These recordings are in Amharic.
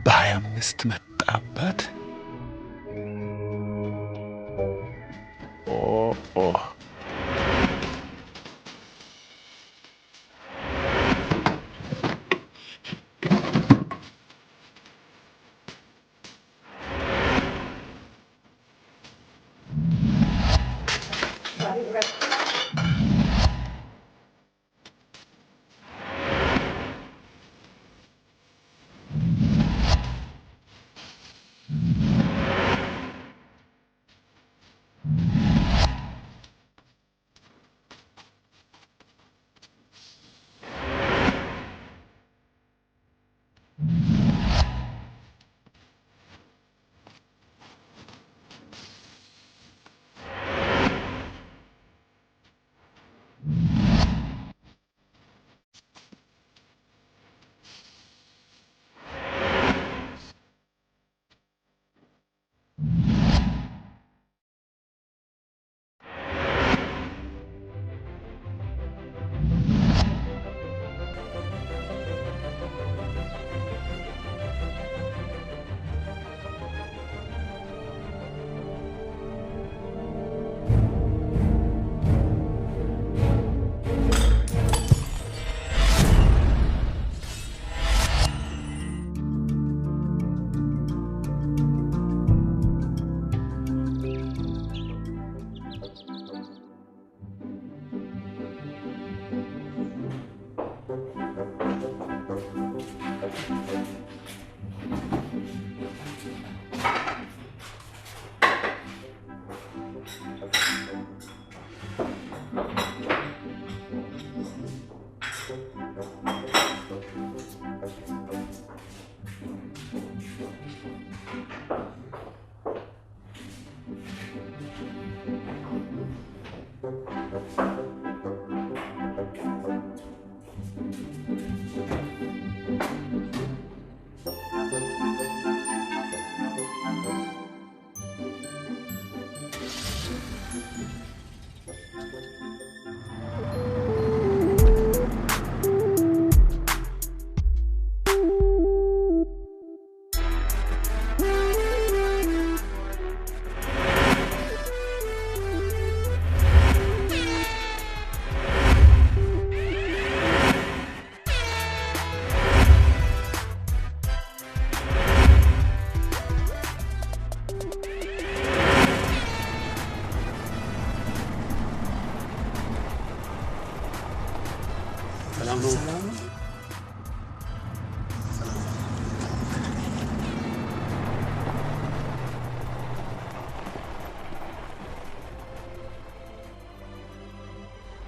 በ25 መጣባት ኦ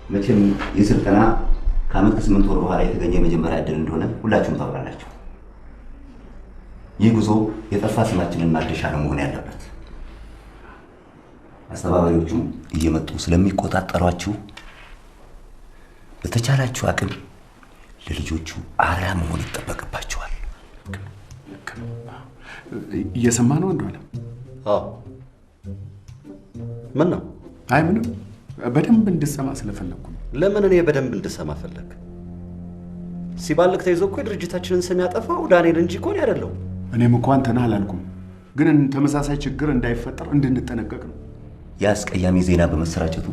መቼም የስልጠና ከአመት ከ8 ወር በኋላ የተገኘ የመጀመሪያ እድል እንደሆነ ሁላችሁም ታውቃላችሁ። ይህ ጉዞ የጠፋ ስማችንን ማደሻ ነው መሆን ያለበት። አስተባባሪዎቹም እየመጡ ስለሚቆጣጠሯችሁ በተቻላችሁ አቅም ለልጆቹ አርአያ መሆን ይጠበቅባችኋል። እየሰማ ነው እንደሆነ? አዎ። ምን ነው? አይ ምንም፣ በደንብ እንድሰማ ስለፈለኩ ነው። ለምን እኔ በደንብ እንድሰማ ፈለክ? ሲባልክ ተይዞ እኮ የድርጅታችንን ስም ያጠፋው ዳንኤል እንጂ እኮ አይደለም። እኔም እኮ አንተን አላልኩም፣ ግን ተመሳሳይ ችግር እንዳይፈጠር እንድንጠነቀቅ ነው። የአስቀያሚ ዜና በመሰራጨቱ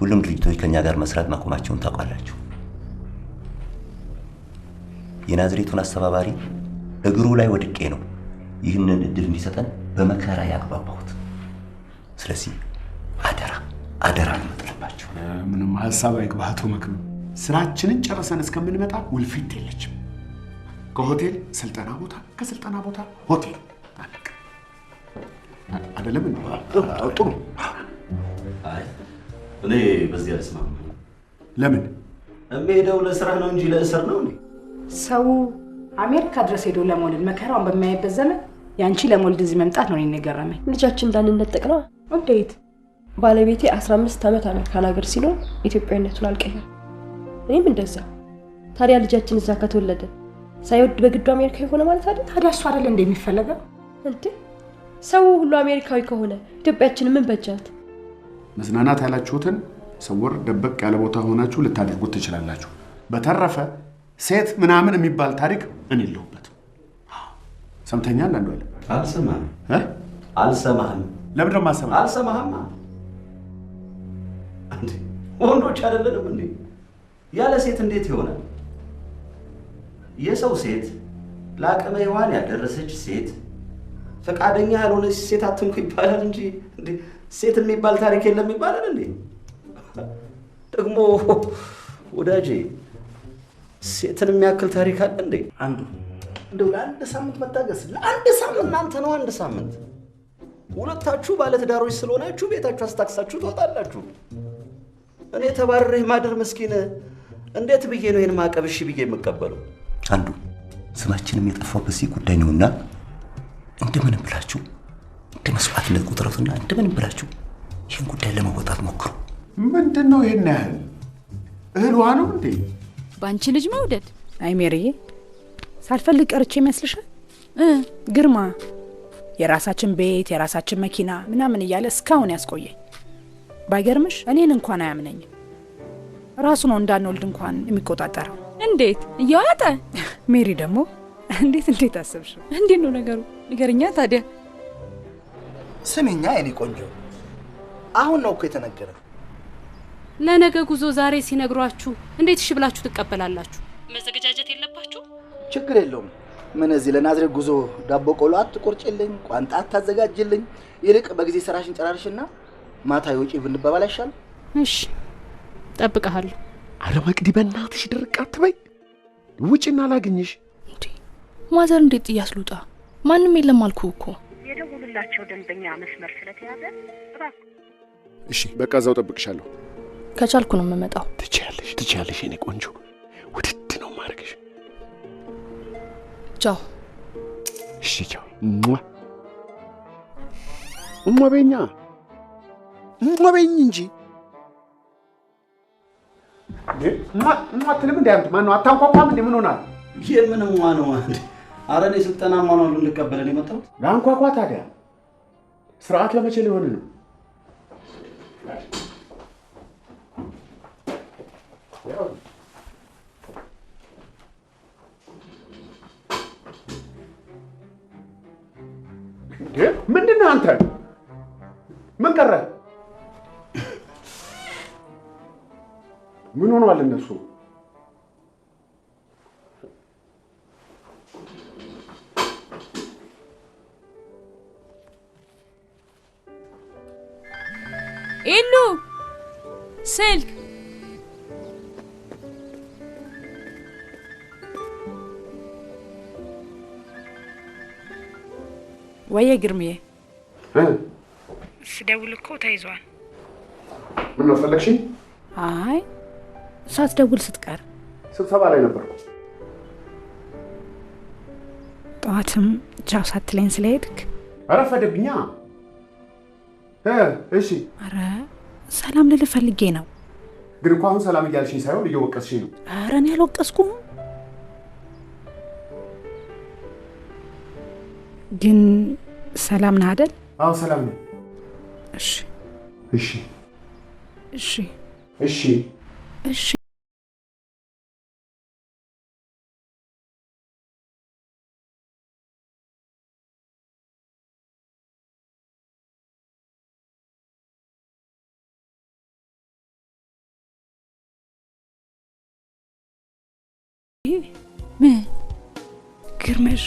ሁሉም ድርጅቶች ከኛ ጋር መስራት ማቆማቸውን ታውቃላችሁ። የናዝሬቱን አስተባባሪ እግሩ ላይ ወድቄ ነው ይህንን እድል እንዲሰጠን በመከራ ያግባባሁት። ስለዚህ አደራ ነው የምጥልባችሁ። ምንም ሀሳብ አይግባቱ መክኑ። ስራችንን ጨርሰን እስከምንመጣ ውልፊት የለችም። ከሆቴል ስልጠና ቦታ፣ ከስልጠና ቦታ ሆቴል አለቀ። አይደለም እንዴ? ጥሩ። አይ እኔ በዚህ አልስማማም። ለምን? እምሄደው ለስራ ነው እንጂ ለእስር ነው እንዴ? ሰው አሜሪካ ድረስ ሄዶ ለመውለድ መከራውን በማይበት ዘመን ያንቺ ለመውለድ እዚህ መምጣት ነው የነገረመኝ። ልጃችን እንዳንነጠቅ ነው። እንዴት? ባለቤቴ 15 ዓመት አሜሪካን ሀገር ሲኖር ኢትዮጵያዊነቱን አልቀየረም። እኔም እንደዛ። ታዲያ ልጃችን እዛ ከተወለደ ሳይወድ በግዱ አሜሪካዊ ሆነ ማለት አይደል? ታዲያ እሱ አይደል እንደሚፈልገው እንዴ? ሰው ሁሉ አሜሪካዊ ከሆነ ኢትዮጵያችን ምን በጃት? መዝናናት ያላችሁትን ሰውር ደበቅ ያለ ቦታ ሆናችሁ ልታደርጉት ትችላላችሁ። በተረፈ ሴት ምናምን የሚባል ታሪክ እኔ የለሁበትም። ሰምተኛል አንዱ አለ አልሰማህም አልሰማህም ለምን ነው የማሰማህ? አልሰማህም እንዴ ወንዶች አይደለንም እንዴ? ያለ ሴት እንዴት ይሆናል? የሰው ሴት ለአቅመ ሔዋን ያልደረሰች ሴት ፈቃደኛ ያልሆነች ሴት አትንኩ ይባላል እንጂ እንዴ ሴት የሚባል ታሪክ የለም ይባላል እንዴ? ደግሞ ወዳጄ ሴትን የሚያክል ታሪክ አለ እንዴ? አንዱ እንደው ለአንድ ሳምንት መታገስ ለአንድ ሳምንት እናንተ ነው አንድ ሳምንት ሁለታችሁ ባለትዳሮች ስለሆናችሁ ቤታችሁ አስታክሳችሁ ትወጣላችሁ። እኔ ተባረሬ ማደር መስኪን እንዴት ብዬ ነው ይሄን ማዕቀብ እሺ ብዬ የምቀበለው? አንዱ ስማችንም የጠፋው በዚህ ጉዳይ ነውና እንደምንም ብላችሁ እንደ መስዋዕትነት ቁጥሩትና እንደምንም ብላችሁ ይህን ጉዳይ ለመወጣት ሞክሩ። ምንድን ነው ይሄን ያህል እህልዋ ነው እንዴ? ባንቺ ልጅ መውደድ? አይ ሜሪዬ ሳልፈልግ ቀርቼ ይመስልሻል? ግርማ የራሳችን ቤት የራሳችን መኪና ምናምን እያለ እስካሁን ያስቆየኝ ባይገርምሽ እኔን እንኳን አያምነኝም። ራሱ ነው እንዳንወልድ እንኳን የሚቆጣጠረው። እንዴት እያዋጠ? ሜሪ ደግሞ እንዴት አሰብሽው? እንዴት ነው ነገሩ? ንገርኛ ታዲያ። ስሚኛ የኔ ቆንጆ አሁን ነው እኮ የተነገረ። ለነገ ጉዞ ዛሬ ሲነግሯችሁ እንዴት እሺ ብላችሁ ትቀበላላችሁ? መዘገጃጀት የለባችሁ? ችግር የለውም። ምን እዚህ ለናዝሬት ጉዞ ዳቦ ቆሎ አትቆርጭልኝ፣ ቋንጣ አታዘጋጅልኝ። ይልቅ በጊዜ ስራሽን ጨራርሽና ማታ የውጪ ብንባባል አይሻልም? እሺ ጠብቀሃለሁ። ኧረ መቅዲ በእናትሽ ድርቅ አትበይ። ውጪና ላግኝሽ። እንዴ ማዘር እንዴት ጥያስ ልውጣ? ማንም የለም አልኩ እኮ። የደውሉላቸው ደንበኛ መስመር ስለተያዘ እባክህ። እሺ በቃ እዛው ጠብቅሻለሁ። ከቻልኩ ነው የምመጣው። ትችያለሽ የኔ ቆንጆ። ውድድ ነው ማድረግሽ። ቻው። እሺ ቻው። በይኛ በይኝ እንጂ አትልም እንደ አንተ ማነው? አታንኳኳም እንዴ? ምን ሆናል? የምንም ነው አንዴ። ኧረ እኔ ስልጠና ማኗል እንድቀበለን የመጣሁት። ለአንኳኳ ታዲያ ስርዓት ለመቼ ሊሆን ነው? ምንድን ነህ አንተ? ምን ቀረ? ምን ሆነዋል እነሱ? ኢሉ ስልክ ወየ ግርምዬ ስደውል እኮ ተይዟል። ምን ነው ፈለግሽኝ? አይ ሳትደውል ስትቀር ስብሰባ ላይ ነበርኩ። ጠዋትም ቻው ሳትለኝ ስለሄድክ አረፈደብኛ። እሺ ኧረ ሰላም ልልህ ፈልጌ ነው። ግን እኮ አሁን ሰላም እያልሽኝ ሳይሆን እየወቀስሽኝ ነው። ኧረ እኔ አልወቀስኩም። ግን ሰላም ነህ አይደል? አዎ ሰላም ነኝ። እሺ እሺ እሺ እሺ እሺ ምን ግርምሽ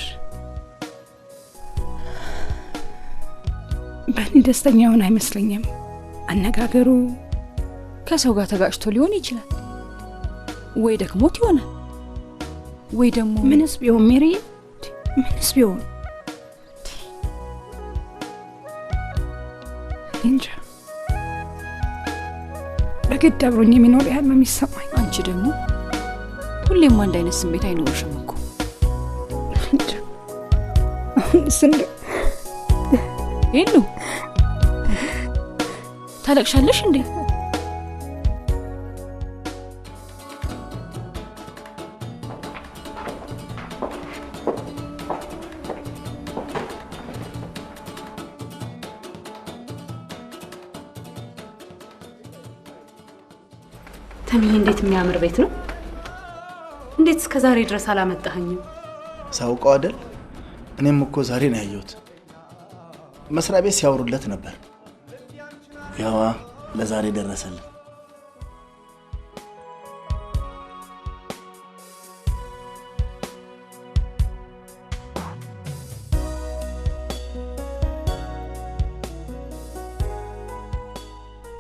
በእኔ ደስተኛ ሆነ አይመስለኝም። አነጋገሩ ከሰው ጋር ተጋጭቶ ሊሆን ይችላል፣ ወይ ደክሞት ይሆናል፣ ወይ ደግሞ ምንስ ቢሆን ሜሪ፣ ምንስ ቢሆን እንጃ በግድ አብሮኝ የሚኖር ያህል ነው የሚሰማኝ። አንቺ ደግሞ ሁሌም አንድ አይነት ስሜት አይኖርሽም እኮ። ስንድ ኢሉ ታለቅሻለሽ እንዴ? ተምዬ እንዴት የሚያምር ቤት ነው! እንዴት እስከ ዛሬ ድረስ አላመጣኸኝም? ሳውቀው አይደል እኔም እኮ ዛሬ ነው ያየሁት። መስሪያ ቤት ሲያወሩለት ነበር። ያዋ ለዛሬ ደረሰልን።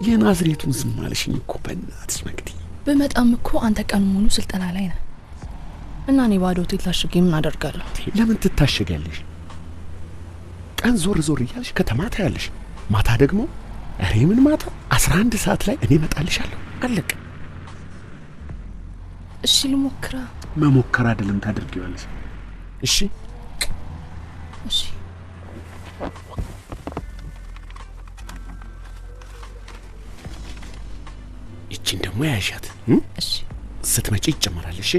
የናዝሬቱን ዝም አልሽኝ እኮ በእናትሽ መቅዲ። በመጣም እኮ አንተ ቀን ሙሉ ስልጠና ላይ ነህ እና እኔ ባዶ ሆቴል ታሽጌ ምን አደርጋለሁ? ለምን ትታሸጊያለሽ? ቀን ዞር ዞር እያልሽ ከተማ ታያለሽ፣ ማታ ደግሞ ኧረ ምን ማታ 11 ሰዓት ላይ እኔ እመጣልሻለሁ። አለቀ። እሺ ልሞክራ። መሞከር አይደለም ታደርጊዋለሽ። እሺ እሺ። ይቺን ደግሞ ያያሻት። እሺ ስትመጪ ይጨመራል። እሺ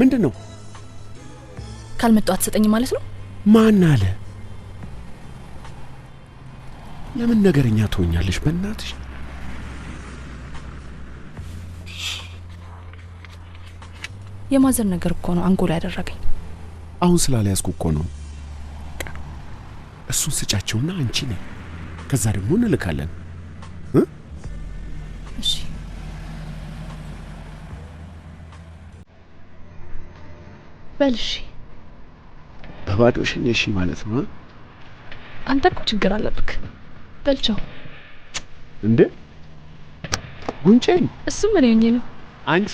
ምንድነው? ካልመጣ አትሰጠኝ ማለት ነው? ማን አለ? ለምን ነገረኛ ትሆኛለሽ? በእናትሽ የማዘር ነገር እኮ ነው አንጎላ ያደረገኝ። አሁን ስላልያዝኩ እኮ ነው። እሱን ስጫቸውና አንቺ ነኝ፣ ከዛ ደግሞ እንልካለን። እሺ በልሽ። በባዶሽን እሺ ማለት ነው? አንተ እኮ ችግር አለብክ። በልቻው እንዴ ጉንጬን። እሱ ምን ይሆኝ ነው አንቺ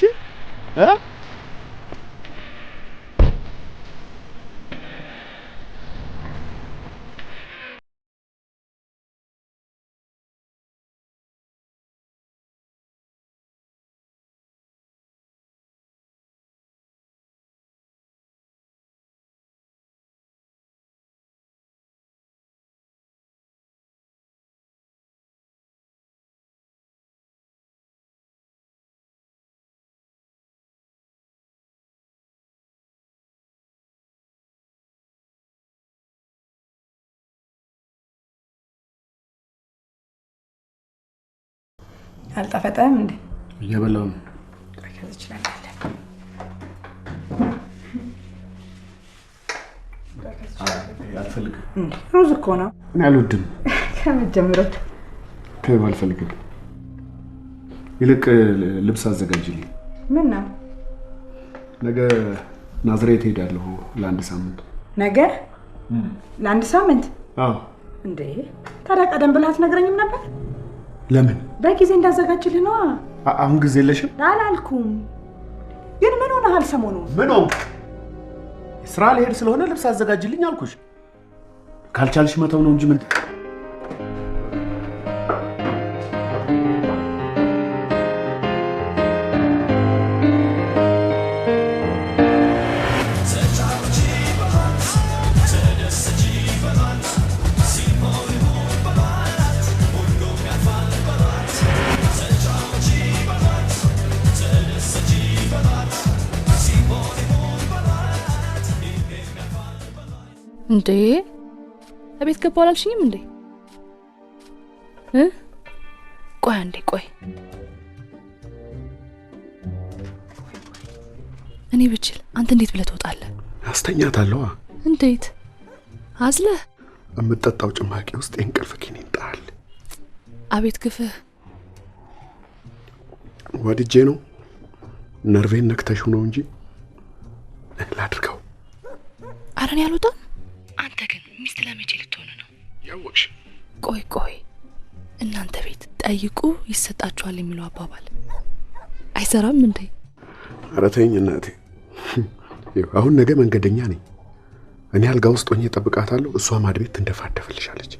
አልጣፈጠም እንዴ? እየበላው ነው። ከዚህ ይችላል። አልፈልግም። ሩዝ እኮ ነው። እኔ አልወድም። ከመጀመሪያው ተይው፣ አልፈልግም። ይልቅ ልብስ አዘጋጅልኝ። ምን ነው? ነገ ናዝሬት ሄዳለሁ ለአንድ ሳምንት። ነገ ለአንድ ሳምንት? አዎ። እንዴ ታዲያ ቀደም ብለህ አትነግረኝም ነበር? ለምን? በጊዜ እንዳዘጋጅልህ ነዋ። አሁን ጊዜ የለሽም? አላልኩም። ግን ምን ሆነሃል ሰሞኑን? ምን ሆንኩ? ስራ ልሄድ ስለሆነ ልብስ አዘጋጅልኝ አልኩሽ። ካልቻልሽ መተው ነው እንጂ ምን እንዴ እቤት ገባሁ አላልሽኝም እንዴ? ቆይ አንዴ ቆይ። እኔ ብችል አንተ እንዴት ብለህ ትወጣለህ? አስተኛታለሁ። እንዴት አዝለህ? የምጠጣው ጭማቂ ውስጥ የእንቅልፍ ኪኒን ጣል። አቤት ግፍህ። ወድጄ ነው ነርቬን ነክተሽው ነው እንጂ ላድርገው። ኧረ እኔ አልወጣም። አንተ ግን ሚስት ለመቼ ልትሆን ነው? ያወቅሽ። ቆይ ቆይ፣ እናንተ ቤት ጠይቁ ይሰጣችኋል የሚለው አባባል አይሰራም እንዴ? ኧረ ተይኝ እናቴ። አሁን ነገ መንገደኛ ነኝ። እኔ አልጋ ውስጥ ሆኜ እጠብቃታለሁ፣ እሷ ማድ ቤት ትንደፋደፍልሻለች።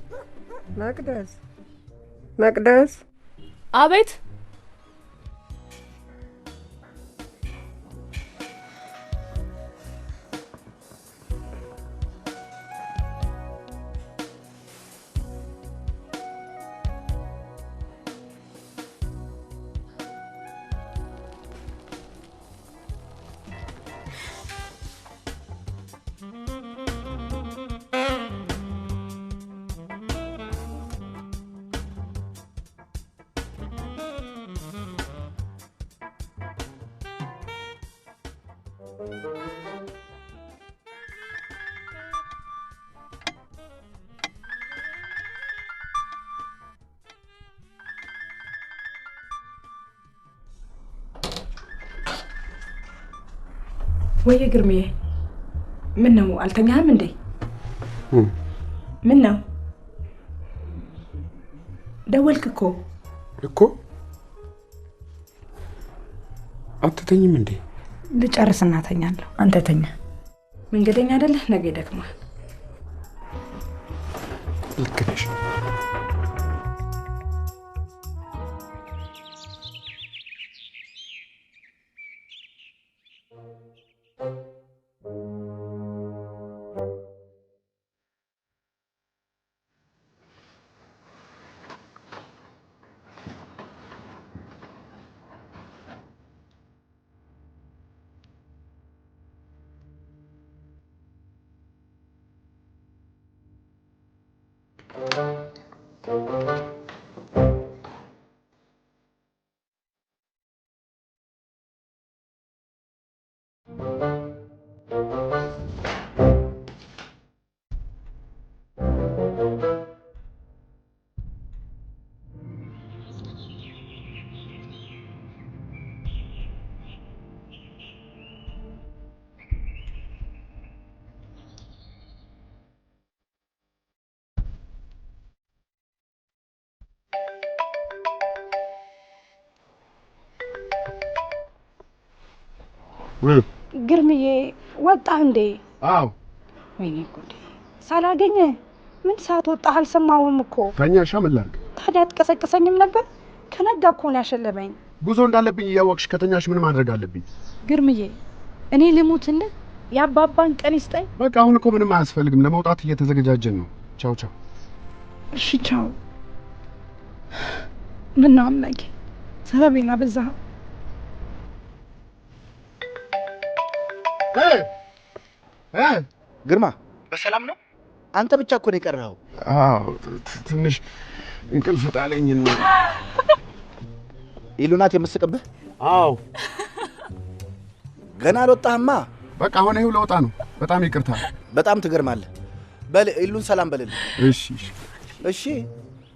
መቅደስ መቅደስ። አቤት። ወይ ግርምዬ ምን ነው አልተኛህም እንዴ? ምን ነው ደወልክ እኮ አትተኝም እንዴ? ልጨርስና ተኛለሁ። አንተ ተኛ። መንገደኛ አይደለህ? ነገ ይደክማል። ልክ ነሽ። ግርምዬ ወጣ እንዴ? አዎ። ወይኔ ጉዴ! ሳላገኘ ምን ሰዓት ወጣህ? አልሰማሁም እኮ። ተኛሻ? ምን ላድርግ? ታዲያ አትቀሰቅሰኝም ነበር? ከነጋ እኮ ነው ያሸለበኝ። ጉዞ እንዳለብኝ እያወቅሽ ከተኛሽ ምን ማድረግ አለብኝ? ግርምዬ እኔ ልሙትልህ? የአባባን ቀን ይስጠኝ። በቃ አሁን እኮ ምንም አያስፈልግም። ለመውጣት እየተዘገጃጀን ነው። ቻው ቻው። እሺ ቻው። ምን ነው አምላኬ፣ ሰበቤን አበዛኸው። ግርማ በሰላም ነው? አንተ ብቻ እኮ ነው የቀረኸው። አዎ ትንሽ እንቅልፍ ጣለኝና። ኢሉናት የምትስቅብህ? አዎ። ገና አልወጣህማ። በቃ አሁን ይኸው ለወጣ ነው። በጣም ይቅርታ። በጣም ትገርማለህ። በል ኢሉን ሰላም በልልኝ። እሺ እሺ፣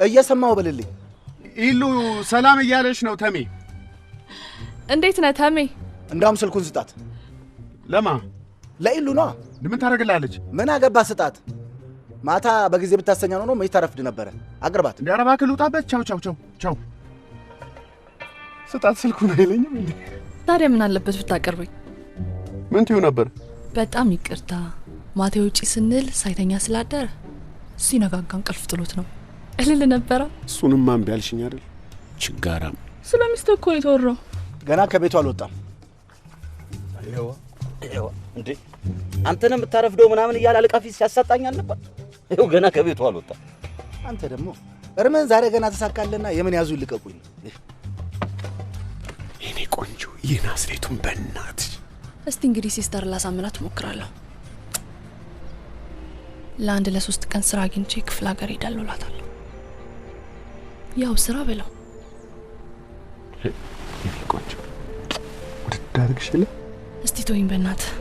እየሰማሁ በልልኝ። ኢሉ ሰላም እያለች ነው። ተሜ እንዴት ነህ ተሜ? እንዳውም ስልኩን ስጣት። ለማ? ለኢሉ ነዋ። ምን ታደርግላለች? ምን አገባ? ስጣት። ማታ በጊዜ ብታሰኛ ነው መች ታረፍድ ነበረ። አቅርባት። እንደ አረባ ክሉጣበት። ቻው ቻው ቻው ቻው። ስጣት ስልኩን አይለኝም እንዴ? ታዲያ ምን አለበት ብታቀርበኝ? ምን ትዩ ነበር? በጣም ይቅርታ ማታ ውጪ ስንል ሳይተኛ ስላደረ ሲነጋጋ እንቅልፍ ጥሎት ነው እልል ነበረ። እሱንም እምቢ አልሽኝ አይደል? ችጋራም። ስለሚስትህ እኮ የተወራው። ገና ከቤቱ አልወጣም። ይኸው እንዴ አንተንም የምታረፍደው ምናምን እያለ አለቃፊ ሲያሳጣኛል ነበር። ይኸው ገና ከቤቱ አልወጣም። አንተ ደግሞ እርምን ዛሬ ገና ተሳካለና የምን ያዙ ይልቀቁኝ። የኔ ቆንጆ የናዝሬቱን በእናት እስቲ እንግዲህ ሲስተር ላሳምናት እሞክራለሁ። ለአንድ ለሶስት ቀን ስራ አግኝቼ ክፍለ ሀገር ሄዳለሁ እላታለሁ። ያው ስራ በለው። የኔ ቆንጆ ወደ ዳርግሽ የለ። እስቲ ተወኝ በእናትህ።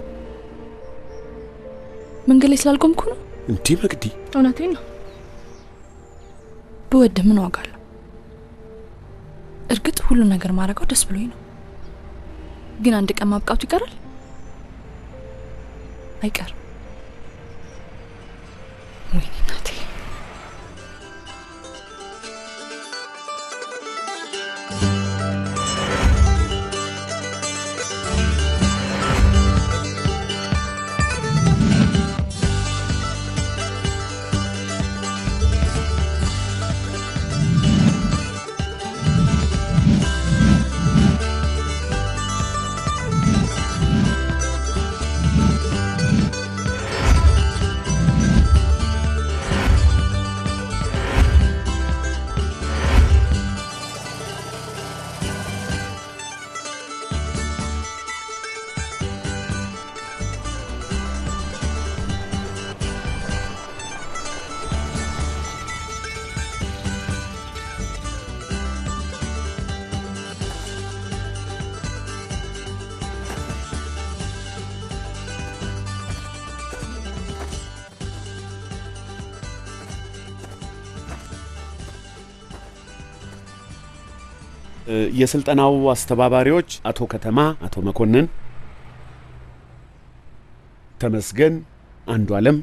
መንገድ ላይ ስላልቆምኩ ነው እንዴ መቅዲ? እውነቴን ነው። ብወድህ ምን ዋጋ አለው? እርግጥ ሁሉ ነገር ማድረገው ደስ ብሎኝ ነው። ግን አንድ ቀን ማብቃቱ ይቀራል? አይቀርም። ወይኔ እናቴ። የስልጠናው አስተባባሪዎች አቶ ከተማ፣ አቶ መኮንን፣ ተመስገን፣ አንዱ ዓለም።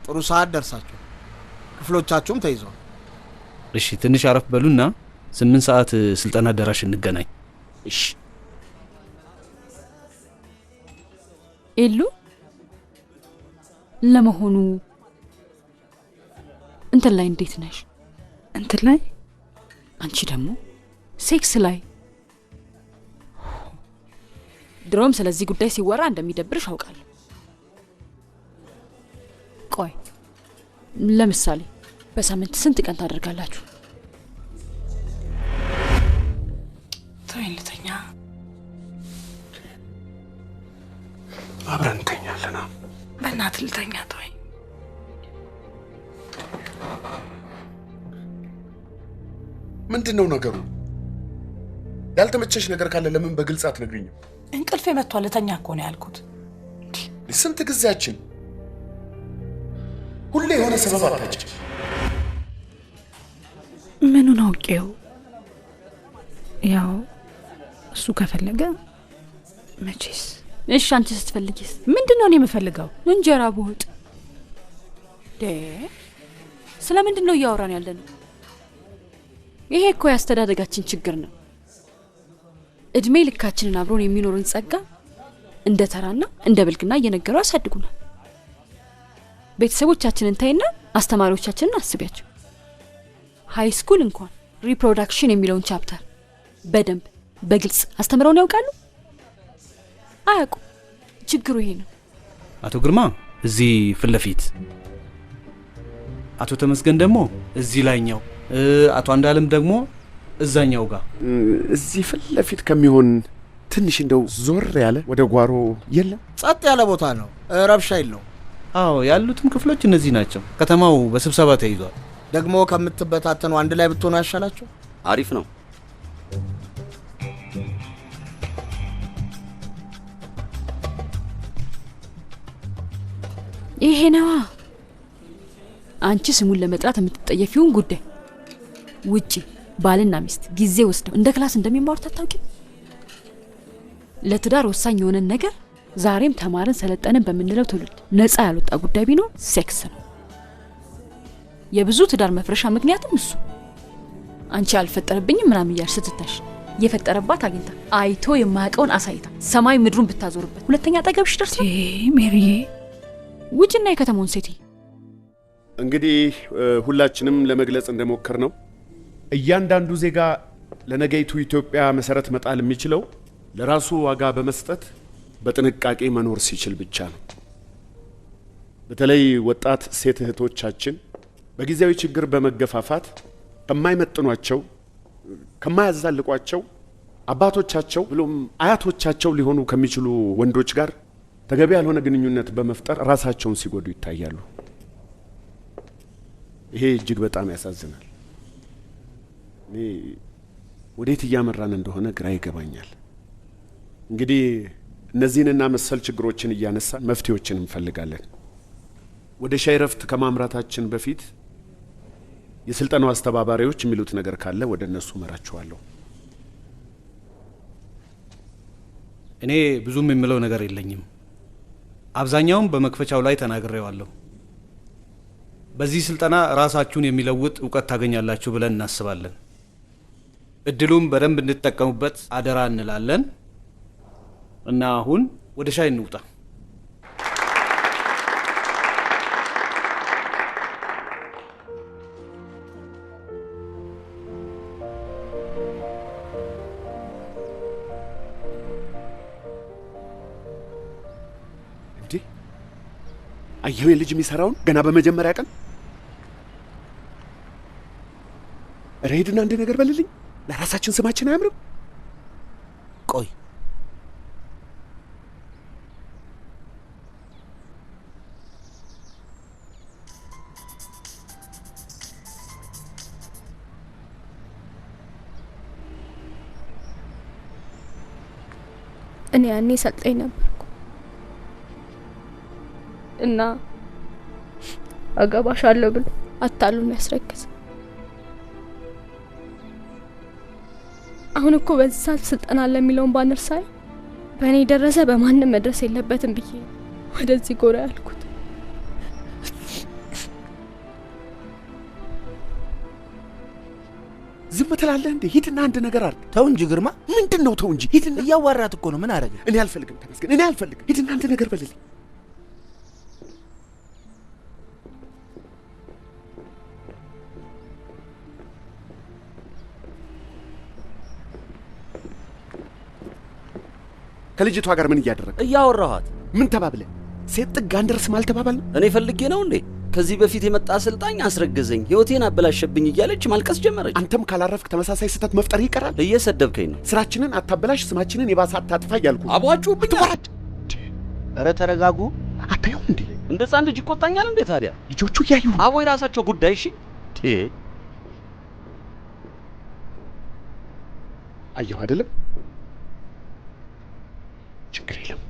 ጥሩ ሰዓት ደርሳችሁ ክፍሎቻችሁም ተይዘዋል። እሺ ትንሽ አረፍ በሉና 8 ሰዓት ስልጠና አዳራሽ እንገናኝ። እሺ። ኤሉ ለመሆኑ እንትን ላይ እንዴት ነሽ? እንትን ላይ አንቺ ደግሞ ሴክስ ላይ። ድሮም ስለዚህ ጉዳይ ሲወራ እንደሚደብርሽ አውቃለሁ። ቆይ ለምሳሌ በሳምንት ስንት ቀን ታደርጋላችሁ? ተወኝ ልተኛ። አብረን እንተኛለን። በእናትህ ልተኛ ተወኝ። ምንድነው ነገሩ? ያልተመቸሽ ነገር ካለ ለምን በግልጽ አትነግሪኝም? እንቅልፌ መጥቷል። ልተኛ እኮ ነው ያልኩት። ስንት ጊዜያችን ሁሌ የሆነ ሰበብ አታጭ። ምኑን አውቄው? ያው እሱ ከፈለገ መቼስ። እሺ አንቺ ስትፈልጊስ? ምንድነው እኔ የምፈልገው? እንጀራ በወጥ። ስለምንድን ነው እያወራን ያለነው? ይሄ እኮ ያስተዳደጋችን ችግር ነው። እድሜ ልካችንን አብሮን የሚኖርን ጸጋ እንደ ተራና እንደ ብልግና እየነገሩ ያሳድጉናል። ቤተሰቦቻችንን ታይና አስተማሪዎቻችንን አስቢያቸው። ሃይ ስኩል እንኳን ሪፕሮዳክሽን የሚለውን ቻፕተር በደንብ በግልጽ አስተምረውን ያውቃሉ? አያውቁም። ችግሩ ይሄ ነው። አቶ ግርማ እዚህ ፊት ለፊት፣ አቶ ተመስገን ደግሞ እዚህ ላይኛው፣ አቶ አንዳለም ደግሞ እዛኛው ጋር። እዚህ ፊት ለፊት ከሚሆን ትንሽ እንደው ዞር ያለ ወደ ጓሮ የለም? ጸጥ ያለ ቦታ ነው፣ ረብሻ የለው። አዎ ያሉትም ክፍሎች እነዚህ ናቸው። ከተማው በስብሰባ ተይዟል። ደግሞ ከምትበታተኑ አንድ ላይ ብትሆኑ ያሻላችሁ። አሪፍ ነው። ይሄ ነዋ አንቺ ስሙን ለመጥራት የምትጠየፊውን ጉዳይ። ውጪ ባልና ሚስት ጊዜ ወስደው እንደ ክላስ እንደሚማሩት አታውቂም? ለትዳር ወሳኝ የሆነ ነገር ዛሬም ተማርን ሰለጠንን በምንለው ትውልድ ነፃ ያልወጣ ጉዳይ ቢኖር ሴክስ ነው። የብዙ ትዳር መፍረሻ ምክንያትም እሱ። አንቺ አልፈጠረብኝም ምናምን እያልሽ ስትታሽ የፈጠረባት አግኝታ አይቶ የማያውቀውን አሳይታ ሰማይ ምድሩን ብታዞርበት ሁለተኛ አጠገብሽ ደርስ ነው። ሜሪዬ ውጭና የከተማውን ሴት እንግዲህ ሁላችንም ለመግለጽ እንደሞከር ነው እያንዳንዱ ዜጋ ለነገይቱ ኢትዮጵያ መሰረት መጣል የሚችለው ለራሱ ዋጋ በመስጠት በጥንቃቄ መኖር ሲችል ብቻ ነው። በተለይ ወጣት ሴት እህቶቻችን በጊዜያዊ ችግር በመገፋፋት ከማይመጥኗቸው ከማያዛልቋቸው አባቶቻቸው ብሎም አያቶቻቸው ሊሆኑ ከሚችሉ ወንዶች ጋር ተገቢ ያልሆነ ግንኙነት በመፍጠር ራሳቸውን ሲጎዱ ይታያሉ። ይሄ እጅግ በጣም ያሳዝናል። እኔ ወዴት እያመራን እንደሆነ ግራ ይገባኛል። እንግዲህ እነዚህንና መሰል ችግሮችን እያነሳን መፍትሄዎችን እንፈልጋለን። ወደ ሻይ ረፍት ከማምራታችን በፊት የስልጠናው አስተባባሪዎች የሚሉት ነገር ካለ ወደ እነሱ መራቸዋለሁ። እኔ ብዙም የምለው ነገር የለኝም። አብዛኛውን በመክፈቻው ላይ ተናግሬዋለሁ። በዚህ ስልጠና ራሳችሁን የሚለውጥ እውቀት ታገኛላችሁ ብለን እናስባለን። እድሉም በደንብ እንድትጠቀሙበት አደራ እንላለን እና አሁን ወደ ሻይ እንውጣ። እንዴ አየሁ የልጅ የሚሰራውን ገና በመጀመሪያ ቀን። ሬድና አንድ ነገር በልልኝ። ለራሳችን ስማችን አያምርም? ቆይ እኔ ያኔ ሰልጠኝ ነበርኩ እና አገባሻለሁ ብሎ አታሉን ያስረከዘ። አሁን እኮ በዚህ ሰዓት ስልጠና ለሚለውን ባነር ሳይ በእኔ ደረሰ በማንም መድረስ የለበትም ብዬ ወደዚህ ጎራ ያልኩት። ዝም ትላለህ እንዴ? ሂድና አንድ ነገር አድርግ። ተው እንጂ ግርማ። ምንድን ነው ተው እንጂ? ሂድና እያዋራት እኮ ነው። ምን አደረገ? እኔ አልፈልግም ተመስገን፣ እኔ አልፈልግም። ሂድና አንድ ነገር በልልኝ። ከልጅቷ ጋር ምን እያደረግህ? እያወራኋት። ምን ተባብለህ? ሴት ጥግ አንደርስም አልተባባልንም? እኔ ፈልጌ ነው እንዴ? ከዚህ በፊት የመጣ አሰልጣኝ አስረገዘኝ፣ ህይወቴን አበላሸብኝ እያለች ማልቀስ ጀመረች። አንተም ካላረፍክ ተመሳሳይ ስህተት መፍጠር ይቀራል። እየሰደብከኝ ነው። ስራችንን አታበላሽ፣ ስማችንን የባሰ አታጥፋ እያልኩ አቧጩብኛል። ኧረ ተረጋጉ። አታየውም እንዴ? እንደ ህፃን ልጅ ይቆጣኛል እንዴ ታዲያ? ልጆቹ እያዩ አቦ የራሳቸው ጉዳይ። እሺ አየሁ አይደለም? ችግር የለም።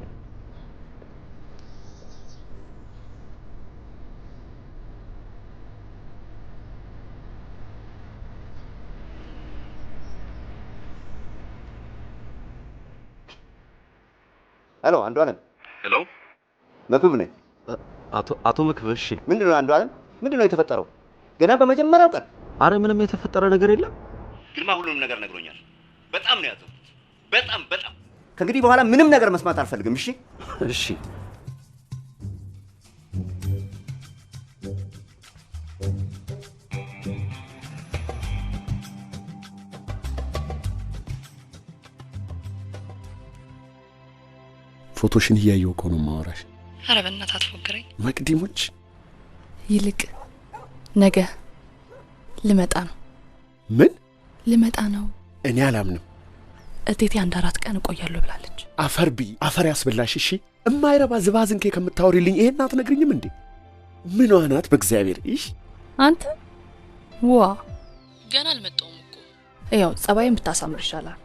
ሄሎ አንዱ አለም። ሄሎ መክብብ ነኝ። አቶ መክብብ። እሺ ምንድን ነው አንዱ አለም? ምንድን ነው የተፈጠረው? ገና በመጀመሪያው ቀን። አረ ምንም የተፈጠረ ነገር የለም። ግርማ ሁሉንም ነገር ነግሮኛል። በጣም ነው ያዘው። በጣም ከእንግዲህ በኋላ ምንም ነገር መስማት አልፈልግም። እሺ እሺ። ፎቶሽን እያየሁ እኮ ነው የማወራሽ። ኧረ በእናትህ አትፎግረኝ። መቅዲሞች ይልቅ ነገ ልመጣ ነው። ምን ልመጣ ነው? እኔ አላምንም። እቴቴ 1-4 ቀን እቆያለሁ ብላለች። አፈር ያስበላሽ። እሺ እማይረባ ዝባዝንኬ ከምታወሪልኝ ይሄን አትነግሪኝም እንዴ? ምን ዋናት በእግዚአብሔር። እሺ አንተ ዋ ገና አልመጣሁም እኮ። ያው ጸባይን ብታሳምር ይሻላል።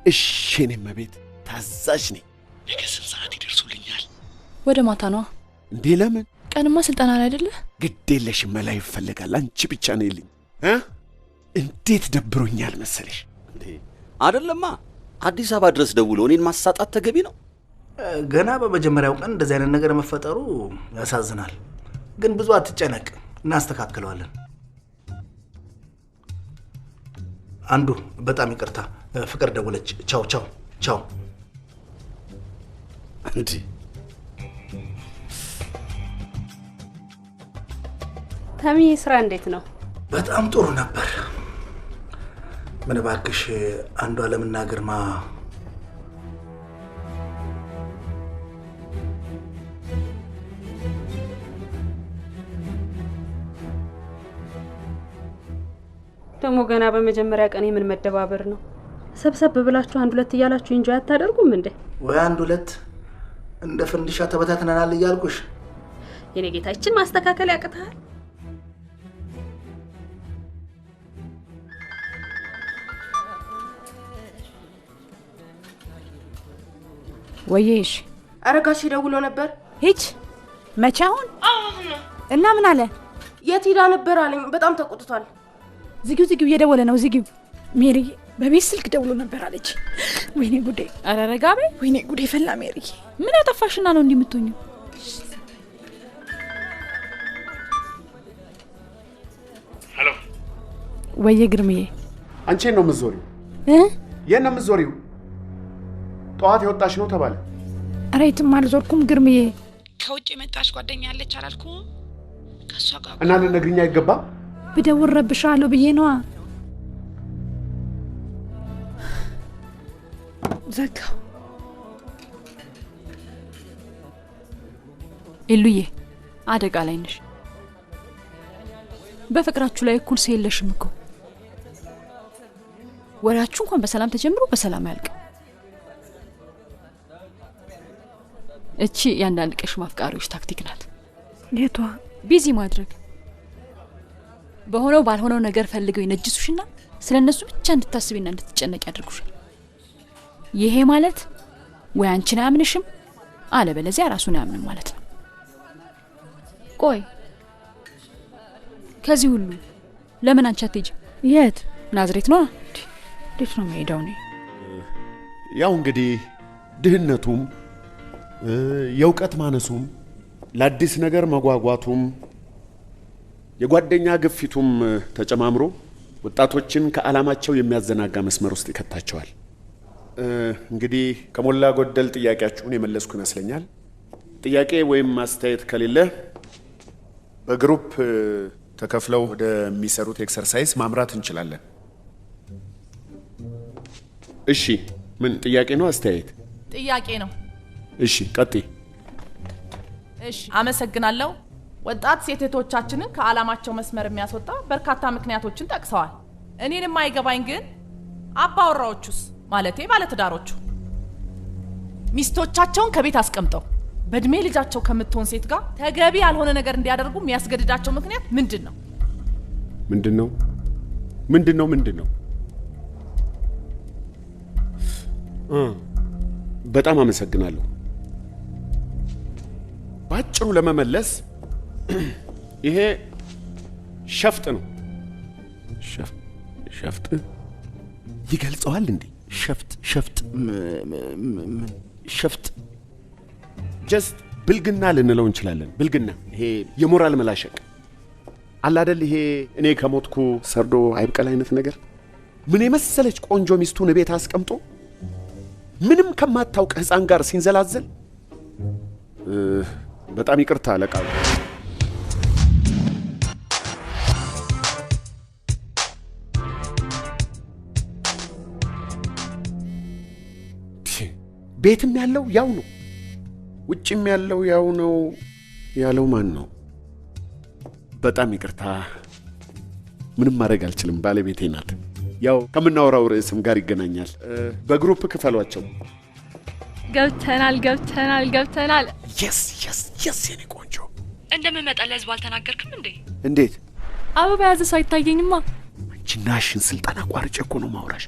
እሺ እኔም ቤት ታዛዥ ነኝ። ነገ ስንት ሰዓት ይደርሱልኛል? ወደ ማታ ነው እንዴ? ለምን? ቀንማ ስልጠና ላይ አይደለ? ግድ የለሽም፣ መላ ይፈልጋል። አንቺ ብቻ ነይልኝ። እንዴት ደብሮኛል መሰለሽ። እንዴ አይደለማ፣ አዲስ አበባ ድረስ ደውሎ እኔን ማሳጣት ተገቢ ነው? ገና በመጀመሪያው ቀን እንደዚህ አይነት ነገር መፈጠሩ ያሳዝናል። ግን ብዙ አትጨነቅ፣ እናስተካክለዋለን። አንዱ በጣም ይቅርታ፣ ፍቅር ደውለች። ቻው። እንዴ ተሚ ስራ እንዴት ነው? በጣም ጥሩ ነበር። ምን እባክሽ አንዱ አለምና ግርማ ደግሞ ገና በመጀመሪያ ቀን ምን መደባበር ነው? ሰብሰብ ብላችሁ 1-2 እያላችሁ እንጂ አታደርጉም እንዴ? ወይ 1-2 እንደ ፍንዲሻ ተበታትነናል እያልኩሽ። የኔ ጌታችን ማስተካከል ያቅታል። ወይሽ አረጋሽ ደውሎ ነበር። ሂጅ። መቼ? አሁን እና ምን አለ? የት ሄዳ ነበር አለኝ። በጣም ተቆጥቷል። ዝጊው እየደወለ ነው። ዝጊው። ሜሪ በቤት ስልክ ደውሎ ነበር አለች። ወይኔ ጉዴ! ኧረ ረጋ በይ። ወይኔ ጉዴ ፈላ። ሜሪ ምን አጠፋሽና ነው እንዲህ የምትሆኚው? ሄሎ ወይዬ ግርምዬ፣ አንቺ ነው የምትዞሪው? የት ነው የምትዞሪው? ጠዋት የወጣሽ ነው ተባለ። ኧረ የትም አልዞርኩም ግርምዬ። ከውጭ የመጣች ጓደኛ አለች አላልኩም? ከሷ ጋር እና ልትነግሪኝ አይገባም? ብደውል ረብሻለሁ ብዬ ነዋ። ዘጋው። ኤሉዬ አደጋ ላይ ነሽ። በፍቅራችሁ ላይ እኩል ሰው የለሽም እኮ። ወሬያችሁ እንኳን በሰላም ተጀምሮ በሰላም ያልቅ። እቺ ያንዳንድ ቀሽ ማፍቃሪዎች ታክቲክ ናት። የቷ? ቢዚ ማድረግ። በሆነው ባልሆነው ነገር ፈልገው ይነጅሱሽና ስለነሱ ብቻ እንድታስቢና እንድትጨነቂ ያድርጉሻል። ይሄ ማለት ወይ አንቺን አያምንሽም አለበለዚያ ራሱን አያምንም ማለት ነው። ቆይ ከዚህ ሁሉ ለምን አንቺ አትሄጂም? የት? ናዝሬት ነው። እንዴት ነው የምሄደው? እኔ ያው እንግዲህ ድህነቱም የእውቀት ማነሱም ለአዲስ ነገር መጓጓቱም የጓደኛ ግፊቱም ተጨማምሮ ወጣቶችን ከዓላማቸው የሚያዘናጋ መስመር ውስጥ ይከታቸዋል። እንግዲህ ከሞላ ጎደል ጥያቄያችሁን የመለስኩ ይመስለኛል። ጥያቄ ወይም ማስተያየት ከሌለ በግሩፕ ተከፍለው ወደሚሰሩት ኤክሰርሳይዝ ማምራት እንችላለን። እሺ፣ ምን ጥያቄ ነው አስተያየት? ጥያቄ ነው። እሺ፣ ቀጥይ። እሺ፣ አመሰግናለሁ። ወጣት ሴት እህቶቻችንን ከዓላማቸው መስመር የሚያስወጣ በርካታ ምክንያቶችን ጠቅሰዋል። እኔን የማይገባኝ ግን አባወራዎቹስ ማለቴ ባለትዳሮቹ ሚስቶቻቸውን ከቤት አስቀምጠው በእድሜ ልጃቸው ከምትሆን ሴት ጋር ተገቢ ያልሆነ ነገር እንዲያደርጉ የሚያስገድዳቸው ምክንያት ምንድን ነው? ምንድን ነው? በጣም አመሰግናለሁ። ባጭሩ ለመመለስ ይሄ ሸፍጥ ነው። ሸፍጥ ይገልጸዋል እንዴ? ሸፍጥ ጀስት ብልግና ልንለው እንችላለን። ብልግና፣ ይሄ የሞራል መላሸቅ አለ አይደል? ይሄ እኔ ከሞትኩ ሰርዶ አይብቀል አይነት ነገር። ምን የመሰለች ቆንጆ ሚስቱን ቤት አስቀምጦ ምንም ከማታውቅ ህፃን ጋር ሲንዘላዘል። በጣም ይቅርታ አለቃ። ቤትም ያለው ያው ነው፣ ውጭም ያለው ያው ነው። ያለው ማን ነው? በጣም ይቅርታ፣ ምንም ማድረግ አልችልም። ባለቤቴ ናት። ያው ከምናወራው ርዕስም ጋር ይገናኛል። በግሩፕ ክፈሏቸው። ገብተናል። የስ የኔ ቆንጆ። እንደምመጣ ለህዝቡ አልተናገርክም እንዴ? እንዴት? አበባ ያዘ ሰው አይታየኝማ። አንቺናሽን ስልጣን አቋርጬ እኮ ነው ማውራሽ።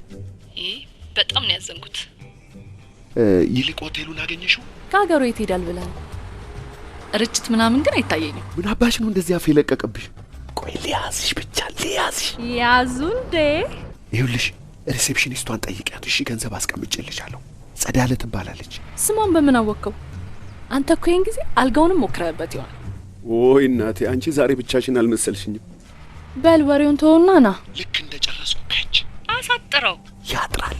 በጣም ነው ያዘንኩት። ይልቅ ሆቴሉን አገኘሽው? ከሀገሩ የት ሄዳል ብለህ ነው? ርችት ምናምን ግን አይታየኝም። ምን አባሽ ነው እንደዚህ አፍ የለቀቀብሽ? ቆይ ሊያዝሽ ብቻ ሊያዝሽ። ያዙ እንዴ? ይኸውልሽ ሪሴፕሽኒስቷን ጠይቂያት እሺ? ገንዘብ አስቀምጬልሻለሁ። ጸዳለ ትባላለች። ስሟን በምን አወቀው? አንተ እኮ ይሄን ጊዜ አልጋውንም ሞክረህበት ይሆናል። ወይ እናቴ፣ አንቺ ዛሬ ብቻሽን አልመሰልሽኝም። በል ወሬውን ተወውና ና። ልክ እንደጨረስኩ ከች አሳጥረው። ያጥራል።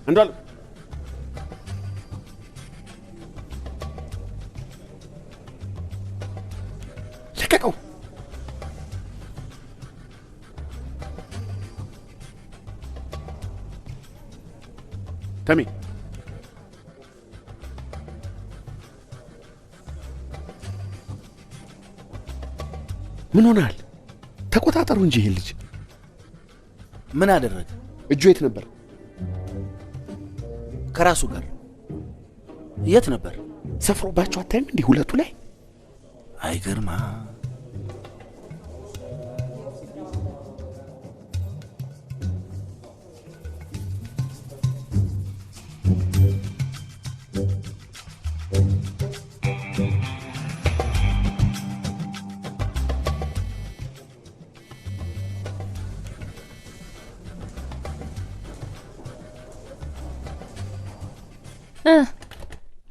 አንዷለም ለቀቀው። ተሜ ምን ሆናል? ተቆጣጠሩ እንጂ ይሄ ልጅ ምን አደረገ? እጁ የት ነበር? ከራሱ ጋር። የት ነበር? ሰፍሮባቸው አታይም እንዲህ ሁለቱ ላይ? አይገርማ።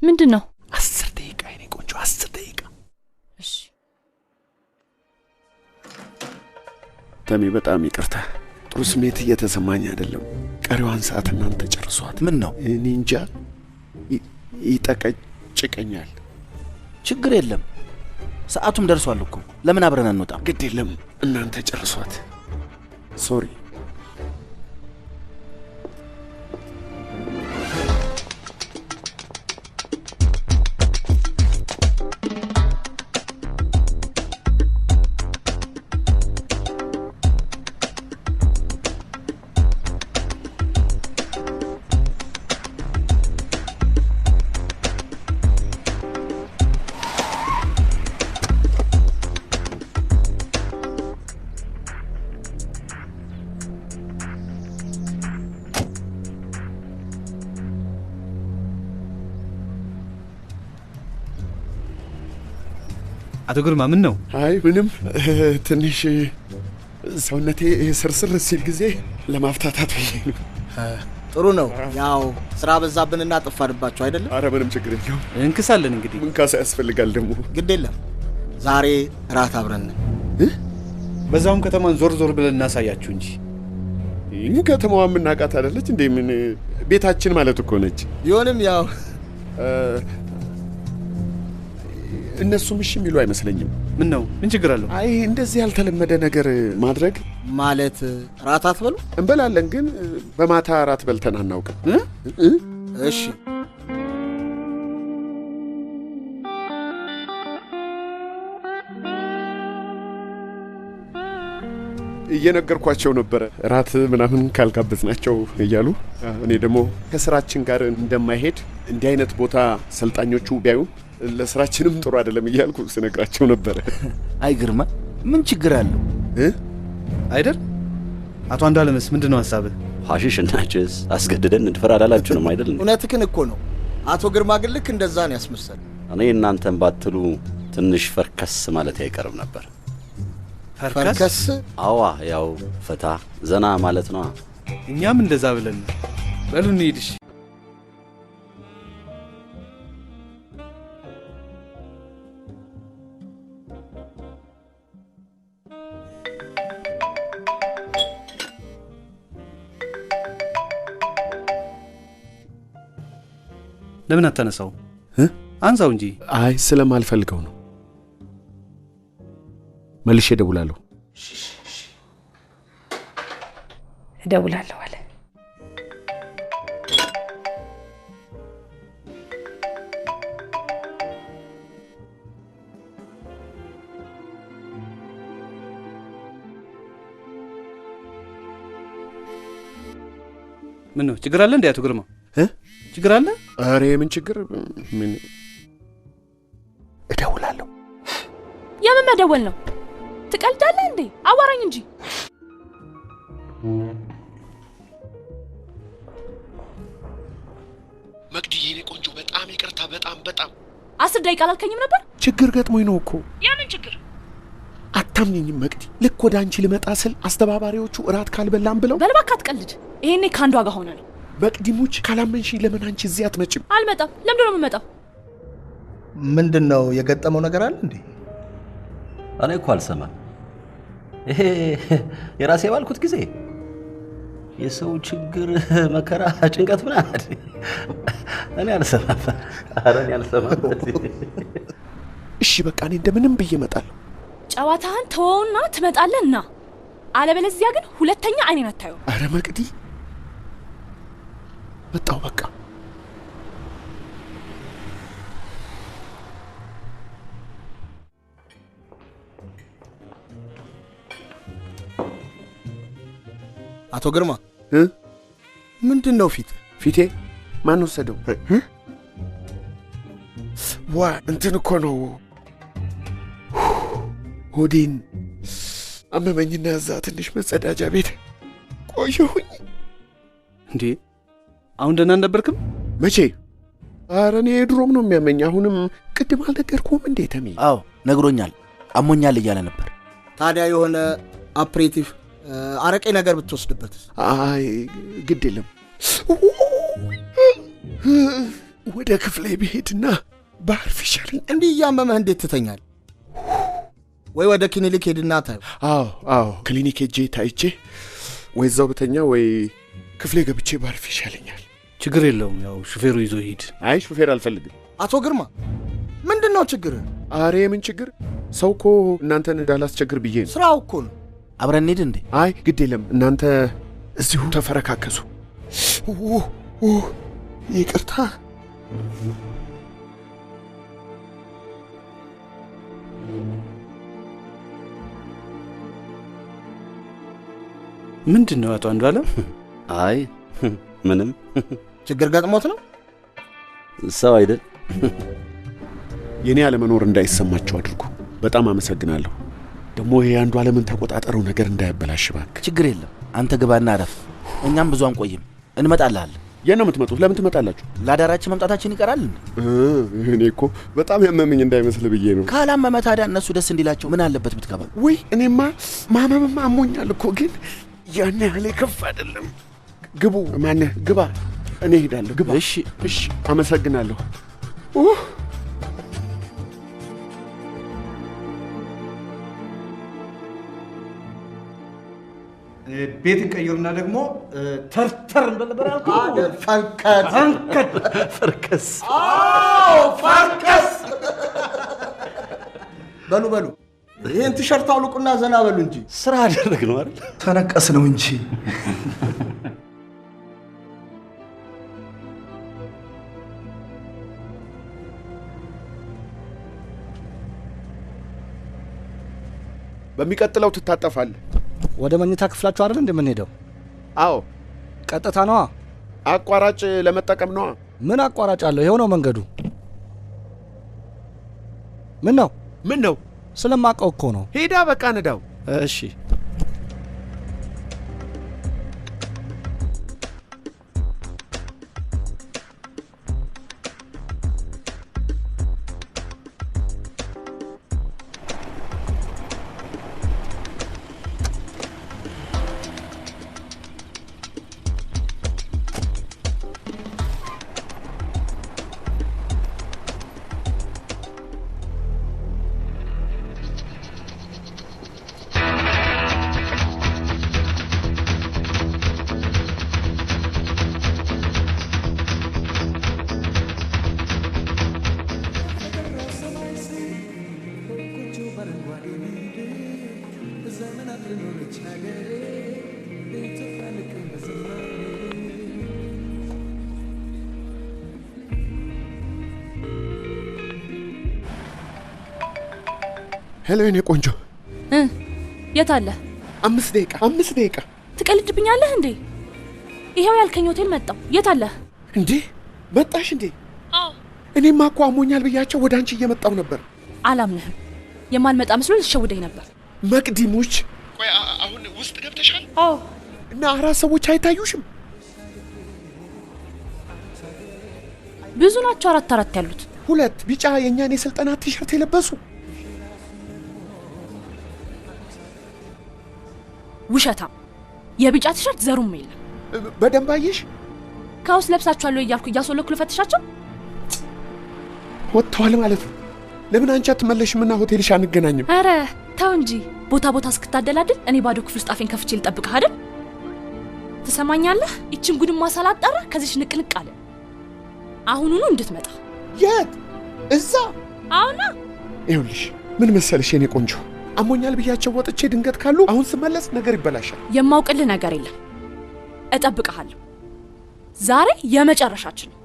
ምንድን ነው? 10 ደቂቃ የኔ ቆንጆ፣ 10 ደቂቃ። እሺ ተሜ፣ በጣም ይቅርታ። ጥሩ ስሜት እየተሰማኝ አይደለም። ቀሪዋን ሰዓት እናንተ ጨርሷት። ምን ነው? እኔ እንጃ፣ ይጠቀጭቀኛል። ችግር የለም፣ ሰዓቱም ደርሷል እኮ። ለምን አብረን አንወጣም? ግድ የለም፣ እናንተ ጨርሷት። ሶሪ። አቶ ግርማ ምን ነው? አይ ምንም ትንሽ ሰውነቴ ስርስር ሲል ጊዜ ለማፍታታት ብዬ ነው። ጥሩ ነው። ያው ስራ በዛብንና ጠፋንባችሁ አይደለም? አረ ምንም ችግር የለውም። እንክሳለን እንግዲህ። ምን ካሳ ያስፈልጋል ደግሞ? ግድ የለም። ዛሬ እራት አብረን በዛውም ከተማን ዞር ዞር ብለን እናሳያችሁ እንጂ። ይህ ከተማዋ የምናውቃት አይደለች እንዴ? ምን ቤታችን ማለት እኮ ነች። ቢሆንም ያው እነሱም እሺ የሚሉ አይመስለኝም። ምን ነው? ምን ችግር አለው? አይ እንደዚህ ያልተለመደ ነገር ማድረግ ማለት ራት አትበሉ? እንበላለን፣ ግን በማታ ራት በልተን አናውቅም። እሺ እየነገርኳቸው ነበረ ራት ምናምን ካልጋበዝናቸው እያሉ። እኔ ደግሞ ከስራችን ጋር እንደማይሄድ እንዲህ አይነት ቦታ ሰልጣኞቹ ቢያዩ ለስራችንም ጥሩ አይደለም እያልኩ ስነግራቸው ነበረ። አይ ግርማ ምን ችግር አለው አይደል? አቶ አንዳለምስ ምንድነው ሐሳብህ? ሐሺሽ እና ጭስ አስገድደን እንድፈራ አላላችሁንም አይደል? እውነትህን እኮ ነው። አቶ ግርማ ግን ልክ እንደዛ ነው ያስመሰል። እኔ እናንተን ባትሉ ትንሽ ፈርከስ ማለት አይቀርም ነበር። ፈርከስ? አዋ ያው ፈታ ዘና ማለት ነው። እኛም እንደዛ ብለን በሉ እንሂድሽ። ለምን አታነሳው? አንሳው እንጂ። አይ ስለማልፈልገው ነው። መልሼ እደውላለሁ። እደውላለሁ አለ። ምን ነው? ችግር አለ እንዴ አቶ ግርማ? ችግር አለ? አሬ ምን ችግር? ምን እደውላለሁ። የምን መደወል ነው? ትቀልዳለህ እንዴ? አዋራኝ እንጂ። መቅዲ የኔ ቆንጆ በጣም ይቅርታ። በጣም 10 ደቂቃ አላልከኝም ነበር? ችግር ገጥሞኝ ነው እኮ። የምን ችግር? አታምኚኝም መቅዲ? ልክ ወደ አንቺ ልመጣ ስል አስተባባሪዎቹ እራት ካልበላም ብለው። በል እባክህ አትቀልድ። ይሄኔ ከአንዷ ጋር ሆነ ነው። መቅዲሙች ካላመንሽኝ ለምን አንቺ እዚህ አትመጭም? አልመጣም። ለምንድን ነው የምመጣው? ምንድነው የገጠመው ነገር አለ እንዴ? እኔ እኮ አልሰማም። ይሄ የራሴ ባልኩት ጊዜ የሰው ችግር መከራ ጭንቀት ምናምን እኔ አልሰማም። ኧረ እኔ አልሰማም። እሺ በቃ እኔ እንደምንም ብዬ እመጣለሁ። ጨዋታህን ተወውና ትመጣለህና፣ አለበለዚያ ግን ሁለተኛ አይኔን አታየው። ኧረ መቅዲ መጣሁ በቃ። አቶ ግርማ ምንድነው ፊቴ? ማን ወሰደው? ዋ እንትን እኮ ነው። ሆዴን አመመኝና እዛ ትንሽ መጸዳጃ ቤት ቆየሁኝ። እንዴ አሁን ደህና አልነበርክም? መቼ? ኧረ እኔ ድሮም ነው የሚያመኝ። አሁንም ቅድም አልነገርኩህም እንዴ ተሜ? አዎ ነግሮኛል። አሞኛል እያለ ነበር። ታዲያ የሆነ አፕሬቲቭ አረቄ ነገር ብትወስድበት? አይ ግድ የለም። ወደ ክፍሌ ብሄድና ባርፍ ይሻለኝ። እንዲህ እያመመህ እንዴት ትተኛል? ወይ ወደ ክሊኒክ ሄድና ታዩ። አዎ ክሊኒክ ሄጄ ታይቼ ወይ እዛው ብተኛ ወይ ክፍሌ ገብቼ ባርፍ ይሻለኛል። ችግር የለውም። ያው ሹፌሩ ይዞ ሂድ። አይ ሹፌር አልፈልግም። አቶ ግርማ ምንድነው ችግር? አሬ ምን ችግር? ሰው እኮ እናንተን እንዳላስቸግር ብዬ ነው። ስራው እኮ ነው። አብረን እንሂድ እንዴ? አይ ግድ የለም እናንተ እዚሁ ተፈረካከሱ። ይቅርታ። ምንድነው አቶ አንዱዓለም? አይ ምንም ችግር ገጥሞት ነው። ሰው አይደል? የኔ አለመኖር እንዳይሰማቸው አድርጉ። በጣም አመሰግናለሁ። ደግሞ ይሄ አንዱዓለምን ተቆጣጠረው ነገር እንዳያበላሽ እባክህ። ችግር የለም። አንተ ግባና አረፍ። እኛም ብዙ አንቆይም፣ እንመጣለን። የት ነው የምትመጡት? ለምን ትመጣላችሁ? ለአዳራችን መምጣታችን ይቀራል። እኔ እኮ በጣም ያመመኝ እንዳይመስል ብዬ ነው። ካላመመ ታዲያ እነሱ ደስ እንዲላቸው ምን አለበት ብትገባ? ወይ እኔማ ማመምማ አሞኛል እኮ ግን ያን ያህል ከፍ አይደለም። ግቡ። ማነህ? ግባ። እኔ እሄዳለሁ። ግባ። እሺ፣ እሺ። አመሰግናለሁ። ቤት እንቀይሩና ደግሞ ተርተር እንበልበል አልኩ። ፈርከት ፈርከስ። አዎ ፈርከስ። በሉ በሉ ይህን ቲሸርት አውልቁና ዘና በሉ እንጂ ስራ አደረግ ነው አይደል? ተነቀስ ነው እንጂ። በሚቀጥለው ትታጠፋለህ። ወደ መኝታ ክፍላችሁ አይደል እንደምንሄደው? አዎ። ቀጥታ ነዋ። አቋራጭ ለመጠቀም ነዋ። ምን አቋራጭ አለው? ይሄው ነው መንገዱ። ምን ነው? ምን ነው? ስለማውቀው እኮ ነው። ሄዳ በቃ ንዳው። እሺ። ሄሎ የኔ ቆንጆ። የት አለ? 5 ደቂቃ። ትቀልድብኛለህ እንዴ? ይሄው ያልከኝ ሆቴል መጣው። የት አለ እንዴ? መጣሽ እንዴ? አዎ። እኔማ እኮ አሞኛል ብያቸው ወደ አንቺ እየመጣው ነበር። አላምንህም። የማልመጣ መስሎ ልትሸውደኝ ነበር። መቅዲሙች። ቆይ አሁን ውስጥ ገብተሻል? አዎ። እና 4 ሰዎች አይታዩሽም? ብዙ ናቸው። 4 ያሉት። 2 ቢጫ የኛን የስልጠና ቲሸርት የለበሱ። ውሸታም። የቢጫ ቲሸርት ዘሩም የለም። በደንብ አየሽ? ከውስጥ ለብሳችኋል ወይ እያልኩ እያስወለኩ ልፈትሻቸው። ወጥተዋል ማለት ነው። ለምን አንቺ አትመለሽምና ሆቴልሽ አንገናኝም? አረ ተው እንጂ። ቦታ እስክታደላድል እኔ ባዶ ክፍል ውስጥ አፌን ከፍቼ ልጠብቅህ አይደል? ትሰማኛለህ? ይችን ጉድማ ሳላጣራ ከዚች ንቅንቅ አለ። አሁኑኑ እንድትመጣ። የት? እዛ? አሁና ይኸውልሽ ምን መሰልሽ የኔ ቆንጆ፣ አሞኛል ብያቸው ወጥቼ ድንገት ካሉ አሁን ስመለስ ነገር ይበላሻል። የማውቅልህ ነገር የለም። እጠብቅሃለሁ። ዛሬ የመጨረሻችን ነው።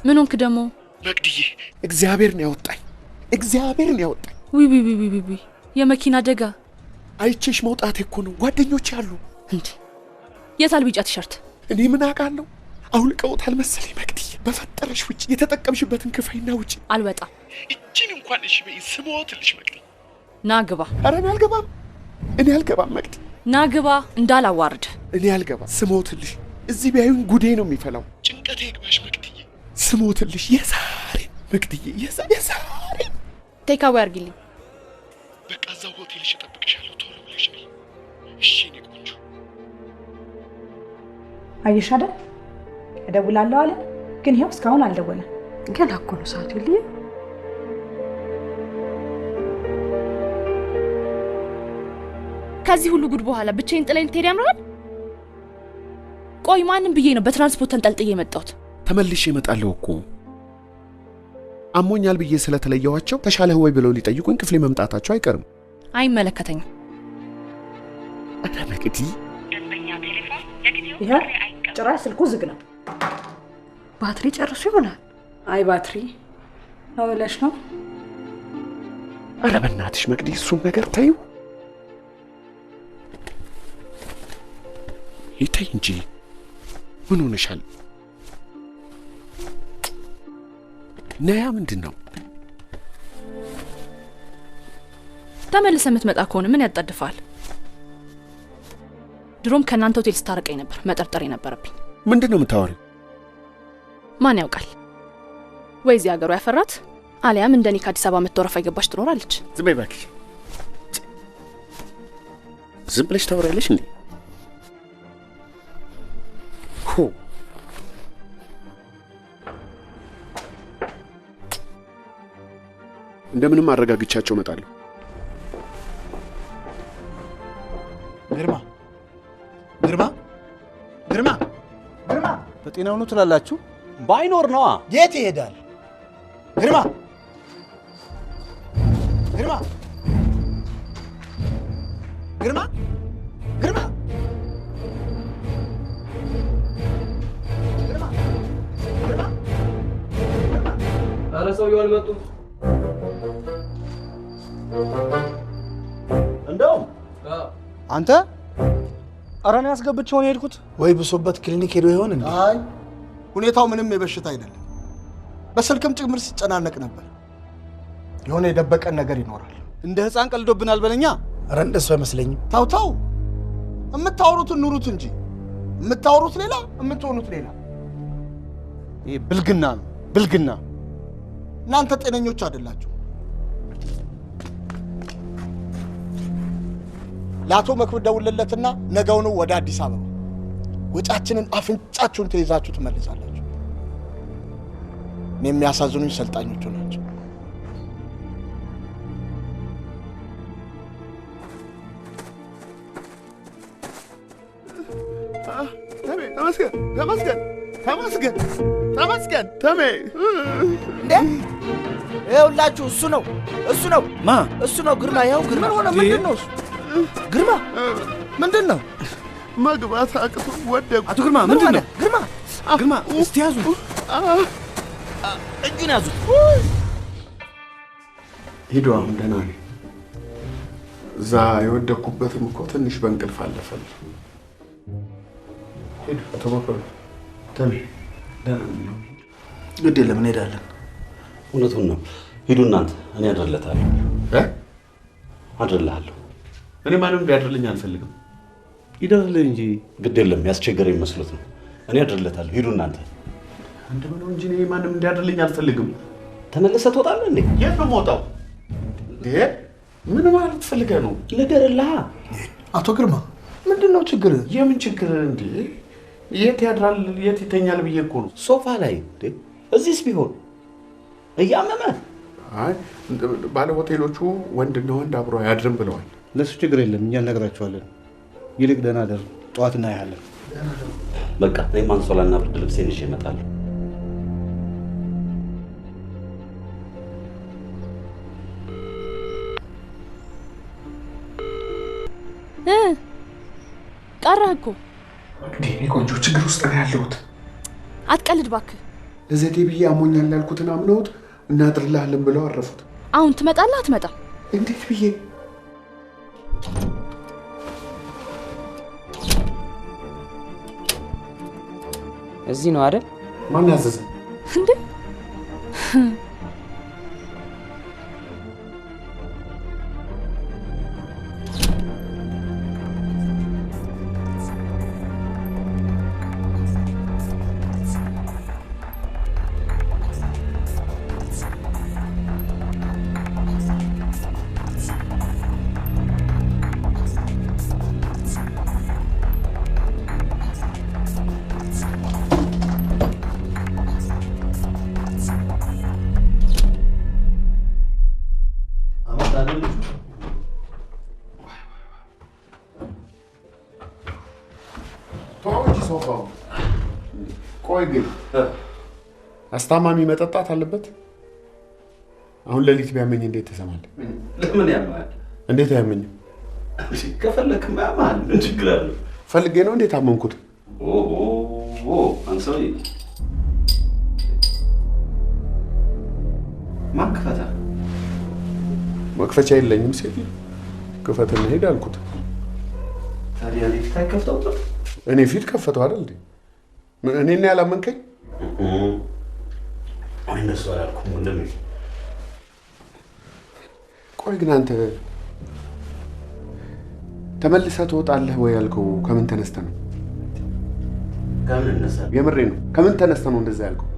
ምን ሆንክ ደግሞ? መቅድዬ እግዚአብሔር ነው ያወጣኝ። ዊ የመኪና አደጋ አይቼሽ መውጣቴ እኮ ነው። ጓደኞች አሉ እንዴ? የታል ቢጫ ቲሸርት? እኔ ምን አውቃለሁ? አውልቀውታል መሰለኝ። መቅድዬ በፈጠረሽ ውጭ የተጠቀምሽበትን ክፈይና ውጭ። አልወጣም። እቺን እንኳን እሺ በይ። ስሞትልሽ መቅድዬ። ና ግባ። ኧረ እኔ አልገባም መቅድ። ና ግባ እንዳላዋርድ። እኔ አልገባም። ስሞትልሽ እዚህ ቢያዩን ጉዴ ነው የሚፈላው። ጭንቀቴ ይግባሽ መቅድዬ። ስሞትልሽ የዛሬ መቅድዬ፣ የዛሬ ቴካዌ አድርጊልኝ። በቃ እዛው ሆቴልሽ እጠብቅሻለሁ። ቶሎ ብለሽ ነይ እሺ? እኔ ቆንጆ አየሽ አይደል? እደውላለሁ አለ፣ ግን ይኸው እስካሁን አልደወለም። ገና እኮ ነው ሰዓቱ። ልዬ ከዚህ ሁሉ ጉድ በኋላ ብቻዬን ጥለኝ ልትሄድ ያምራል? ቆይ ማንም ብዬ ነው በትራንስፖርት ተንጠልጥዬ የመጣሁት? ተመልሼ እመጣለሁ እኮ። አሞኛል ብዬ ስለተለየዋቸው ተሻለህ ወይ ብለው ሊጠይቁኝ ክፍሌ መምጣታቸው አይቀርም። አይመለከተኝም። አረ መቅዲ ይሄ ጭራሽ ስልኩ ዝግ ነው። ባትሪ ጨርሶ ይሆናል። አይ ባትሪ ነው ብለሽ ነው? አረ በእናትሽ መቅዲ እሱም ነገር ታዩ ይታይ እንጂ ምን ሆነሻል? ነያ ምንድን ነው? ተመልሰ የምትመጣ ከሆነ ምን ያጣድፋል? ድሮም ከእናንተ ሆቴል ስታርቀኝ ነበር መጠርጠር የነበረብኝ። ምንድን ነው የምታወሪው? ማን ያውቃል? ወይ እዚህ ሀገሩ ያፈራት አሊያም እንደኔ ከአዲስ አበባ መተወረፍ አይገባሽ ትኖራለች። ዝም በይ እባክሽ። ዝም ብለሽ ታወሪያለሽ እንዴ? ሆ እንደምንም አረጋግቻቸው እመጣለሁ። ግርማ ግርማ ግርማ ግርማ በጤናው ነው ትላላችሁ? ባይኖር ነዋ። የት ይሄዳል? ግርማ ግርማ ግርማ ግርማ ኧረ ሰውዬው አልመጡም። እንደውም አንተ ኧረ እኔ አስገብቼው ነው የሄድኩት። ወይ ብሶበት ክሊኒክ ሄዶ ይሆን እንዴ? አይ ሁኔታው ምንም የበሽታ አይደለም። በስልክም ጭምር ሲጨናነቅ ነበር። የሆነ የደበቀን ነገር ይኖራል። እንደ ህፃን ቀልዶብናል በለኛ። ኧረ እንደሱ አይመስለኝም። ታው ታው የምታወሩትን ኑሩት እንጂ የምታወሩት ሌላ የምትሆኑት ሌላ። ይሄ ብልግና ነው ብልግና። እናንተ ጤነኞች አይደላችሁ። ለአቶ መክብብ ደውልለትና ነገውኑ ወደ አዲስ አበባ ወጫችንን አፍንጫችሁን ተይዛችሁ ትመልሳላችሁ። እኔ የሚያሳዝኑኝ ሰልጣኞቹ ናቸው። ተመስገን ተመስገን ተመስገን ተመስገን ተሜ እንዴ ይኸውላችሁ እሱ ነው ማ እሱ ነው ግርማ። ይኸው ግርማ ሆነ። ምንድን ነው እሱ? ግርማ ምንድን ነው? መግባት አቅቶ ወደቁ። አቶ ግርማ ምንድን ነው? ግርማ ግርማ እስቲ ያዙ፣ እጁን ያዙት። ሂዱ። አሁን ደህና ነኝ። እዛ የወደኩበትም እኮ ትንሽ በእንቅልፍ አለፈል። ሂዱ። አቶ መኮንን ተሜ ደህና ነኝ። ግድ የለም እንሄዳለን። እውነቱን ነው። ሂዱ እናንተ፣ እኔ አድርለታለሁ። አድርልሃለሁ። እኔ ማንም እንዲያድርልኝ አልፈልግም። ይደርልህ እንጂ። ግድ የለም ያስቸገረኝ መስሎት ነው። እኔ አድርለታለሁ። ሂዱ እናንተ። አንተ ምን እንጂ እኔ ማንም እንዲያድርልኝ አልፈልግም። ተመለሰህ ትወጣለህ እንዴ? የት ነው የምወጣው? ምን ማለት ፈልገህ ነው? ልደርልሃ። አቶ ግርማ ምንድን ነው ችግር? የምን ችግር እንዴ? የት ያድራል የት ይተኛል ብዬ እኮ ነው። ሶፋ ላይ እንዴ? እዚህስ ቢሆን እያመመ። አይ ባለ ሆቴሎቹ ወንድና ወንድ አብሮ አያድርም ብለዋል። ለሱ ችግር የለም፣ እኛ እነግራቸዋለን። ይልቅ ደህና ደር፣ ጠዋት እናያለን። በቃ እኔም አንሶላና ብርድ ልብሴን ይዤ እመጣለሁ። ቀረህ እኮ እንዴ ቆንጆ፣ ችግር ውስጥ ነው ያለሁት። አትቀልድ እባክህ። ለዘዴ ብዬ አሞኛል ያልኩትን አምነውት እናድርልሃለን ብለው አረፉት። አሁን ትመጣለህ አትመጣም? እንዴት ብዬ እዚህ ነው አይደል? ማን ያዘዘ እንዴ? ቆይ ግን አስታማሚ መጠጣት አለበት? አሁን ሌሊት ቢያመኝ እንዴት ትሰማለህ? ለምን ያማል? እንዴት አያመኝም? ከፈለክማ ያማል። ምን ችግር አለው? ፈልጌ ነው እንዴት አመንኩት? አንተ ሰውዬ ማን ክፈታ? መክፈቻ የለኝም ሴት ክፈትና ሄድ አልኩት። ታዲያ እኔ ፊት አይከፍተው? እኔ ፊት ከፈተው አይደል እንዴ? እኔና ያላመንከኝ? አይ እንደሱ አላልኩም ወንድሜ። ቆይ ግን አንተ ተመልሰህ ትወጣለህ ወይ ያልከው ከምን ተነስተህ ነው? ከምን እነሳ? የምሬ ነው። ከምን ተነስተህ ነው እንደዛ ያልከው?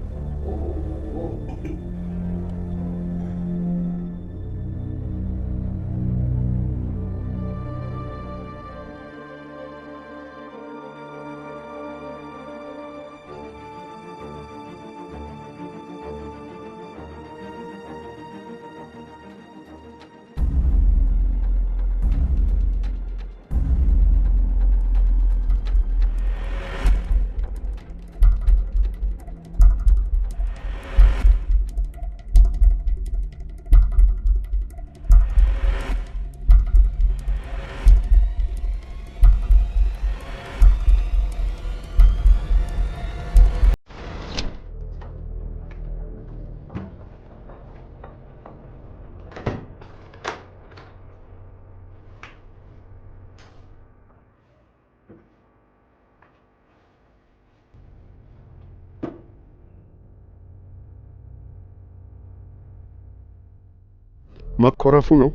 መኮረፉ ነው።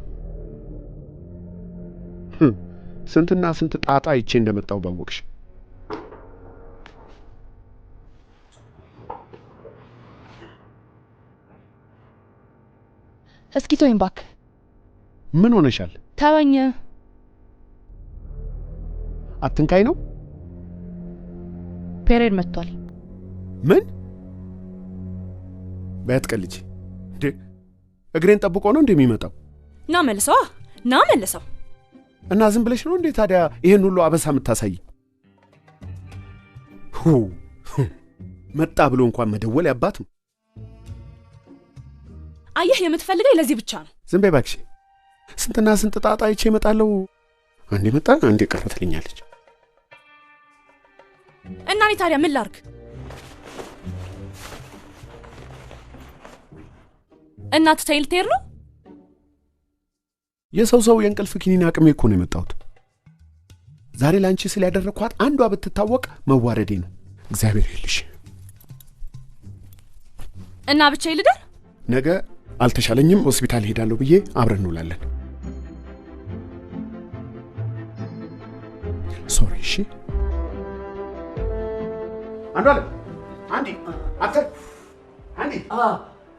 ስንትና ስንት ጣጣ አይቼ እንደመጣው ባወቅሽ። እስኪ ተወኝ እባክህ። ምን ሆነሻል? ተወኝ። አትንካይ ነው? ፔሬድ መጥቷል። ምን? ባያትቀልጂ እንዴ? እግሬን ጠብቆ ነው እንደሚመጣው? ና መልሰዋ፣ ና መልሰው። እና ዝም ብለሽ ነው እንዴ ታዲያ ይሄን ሁሉ አበሳ የምታሳይ? መጣ ብሎ እንኳን መደወል ያባት ነው። አየህ፣ የምትፈልገኝ ለዚህ ብቻ ነው። ዝም በይ እባክሽ። ስንትና ስንት ጣጣ አይቼ እመጣለሁ። አንዴ መጣ አንዴ ቀረ ትለኛለች። እና እኔ ታዲያ ምን ላርግ? እናት ተይል ልትሄድ ነው? የሰው የእንቅልፍ ኪኒን አቅሜ እኮ ነው የመጣሁት። ዛሬ ላንቺ ስለ ያደረኳት አንዷ ብትታወቅ መዋረዴ ነው። እግዚአብሔር ይልሽ። እና ብቻ ይልደር ነገ አልተሻለኝም ሆስፒታል ሄዳለሁ ብዬ አብረን እንውላለን። ሶሪ። እሺ አንዷለ አንዲ አንዲ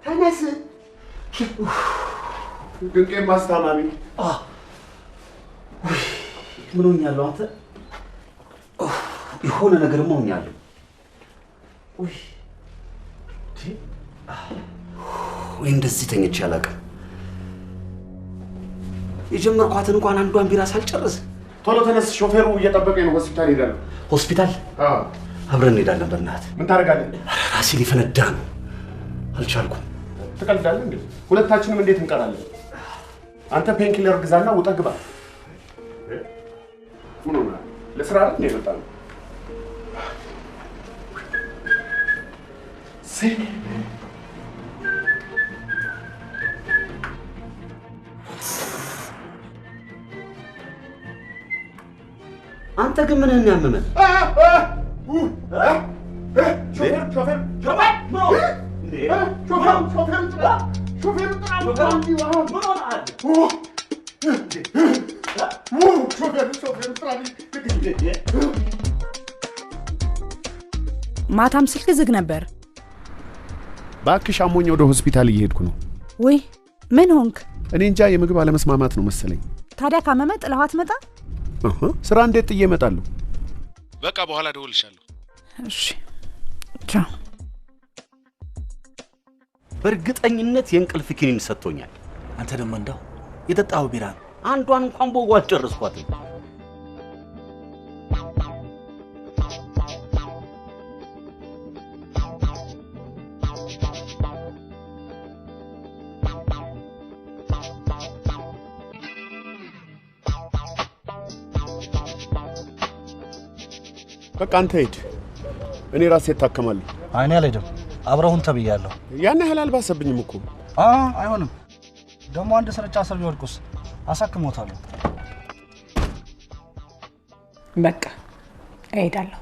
ተነስ። ድንቄ ማስታማሚ ምን ሆኛለሁ? አንተ የሆነ ነገር ሆኛለሁ። ወይ እንደዚህ ተኝቼ አላውቅም። የጀመርኳትን እንኳን አንዷን ቢራ ሳልጨርስ ቶሎ ተነስ፣ ሾፌሩ እየጠበቀኝ ነው። ሆስፒታል ሄዳለሁ። ሆስፒታል? አብረን እንሄዳለን። በእናትህ ምን ታደርጋለህ? ራሴ ሊፈነዳ ነው። አልቻልኩም። ትቀልዳለህ እንዴ? ሁለታችንም እንዴት እንቀራለን? አንተ ፔንኪለር ግዛና ውጣ ግባ። ምን ሆነ? ለስራ አይደል ነው የመጣነው? አንተ ግን ምንህን ያመመህ? ማታም ስልክ ዝግ ነበር። ባክሽ አሞኝ ወደ ሆስፒታል እየሄድኩ ነው። ወይ ምን ሆንክ? እኔ እንጃ የምግብ አለመስማማት ነው መሰለኝ። ታዲያ ካመመ ጥለዋት መጣ? ስራ እንዴት ጥዬ እመጣለሁ? በቃ በኋላ ደውልሻለሁ። እሺ ቻው። በእርግጠኝነት የእንቅልፍ ኪኒን ሰጥቶኛል። አንተ ደግሞ እንደው የጠጣው ቢራ ነው። አንዷን እንኳን በወጉ አልጨረስኳትም። በቃ አንተ ሂድ፣ እኔ ራሴ እታከማለሁ። አይኔ አልሄድም፣ አብረሁን ተብያለሁ። ያን ያህል አልባሰብኝም እኮ። አይሆንም። ደግሞ አንድ ስርጫ ስር ቢወድቁስ አሳክሞታለሁ። በቃ እሄዳለሁ።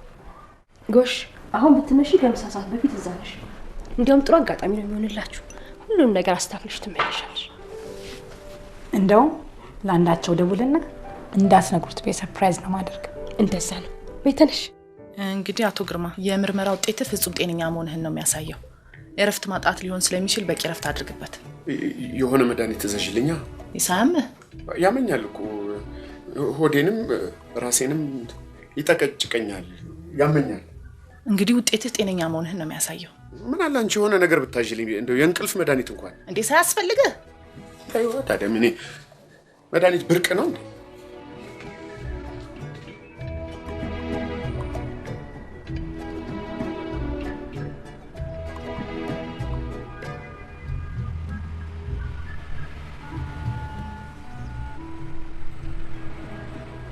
ጎሽ፣ አሁን ብትነሺ ከምሳ ሰዓት በፊት እዛ ነሽ። እንዲያውም ጥሩ አጋጣሚ ነው የሚሆንላችሁ። ሁሉንም ነገር አስተካክለሽ ትመለሻለሽ። እንደውም ለአንዳቸው ደውልና እንዳስነግሩት በሰርፕራይዝ ነው ማድረግ። እንደዛ ነው። ቤተነሽ እንግዲህ አቶ ግርማ የምርመራ ውጤት ፍጹም ጤነኛ መሆንህን ነው የሚያሳየው። የረፍት ማጣት ሊሆን ስለሚችል በቂ ረፍት አድርግበት። የሆነ መድኃኒት ተዘዥልኛ። ይሳምህ? ያመኛል እኮ ሆዴንም ራሴንም ይጠቀጭቀኛል፣ ያመኛል። እንግዲህ ውጤትህ ጤነኛ መሆንህን ነው የሚያሳየው። ምን አለ አንቺ የሆነ ነገር ብታዥልኝ፣ እንደው የእንቅልፍ መድኃኒት እንኳን። እንዴ ሳያስፈልግህ? ታዲያ ምን መድኃኒት ብርቅ ነው እንዴ?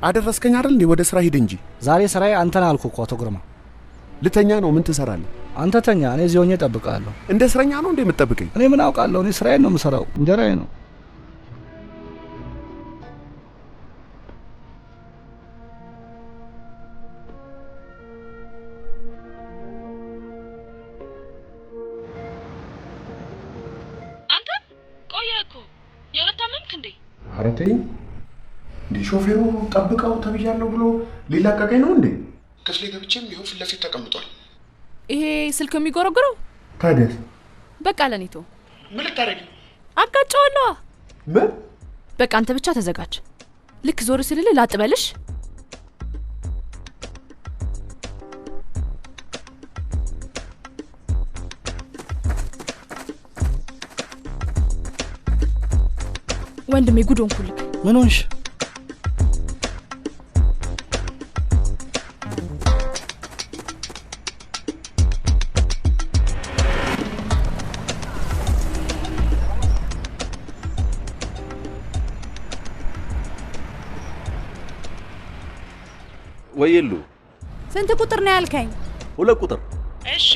አደረስከኝ አይደል እንዴ? ወደ ስራ ሂድ እንጂ። ዛሬ ስራዬ አንተን አልኩ እኮ አቶ ግርማ። ልተኛ ነው? ምን ትሰራለህ? አንተ ተኛ፣ እኔ እዚህ ሆኜ እጠብቅሃለሁ። እንደ እስረኛ ነው እንዴ የምትጠብቀኝ? እኔ ምን አውቃለሁ? እኔ ስራዬን ነው የምሰራው፣ እንጀራዬ ነው። አንተ ቆየህ እኮ የሁለት አመምክ እንዴ? ኧረ ተይኝ እንዴ! ሾፌሩ ጠብቀው ተብያለሁ ብሎ ሊላቀቀኝ ነው እንዴ? ክፍሌ ገብቼም ይኸው ፊት ለፊት ተቀምጧል። ይሄ ስልክ የሚጎረጉረው ታዲያ በቃ ለኔቶ ምን ልታረጊ? አጋጫዋለሁ። ምን? በቃ አንተ ብቻ ተዘጋጅ። ልክ ዞር ስልልህ ላጥበልሽ። ወንድሜ ጉድ ሆንኩልክ። ምን ሆንሽ? ወይሉ ስንት ቁጥር ነው ያልከኝ? 2 ቁጥር። እሺ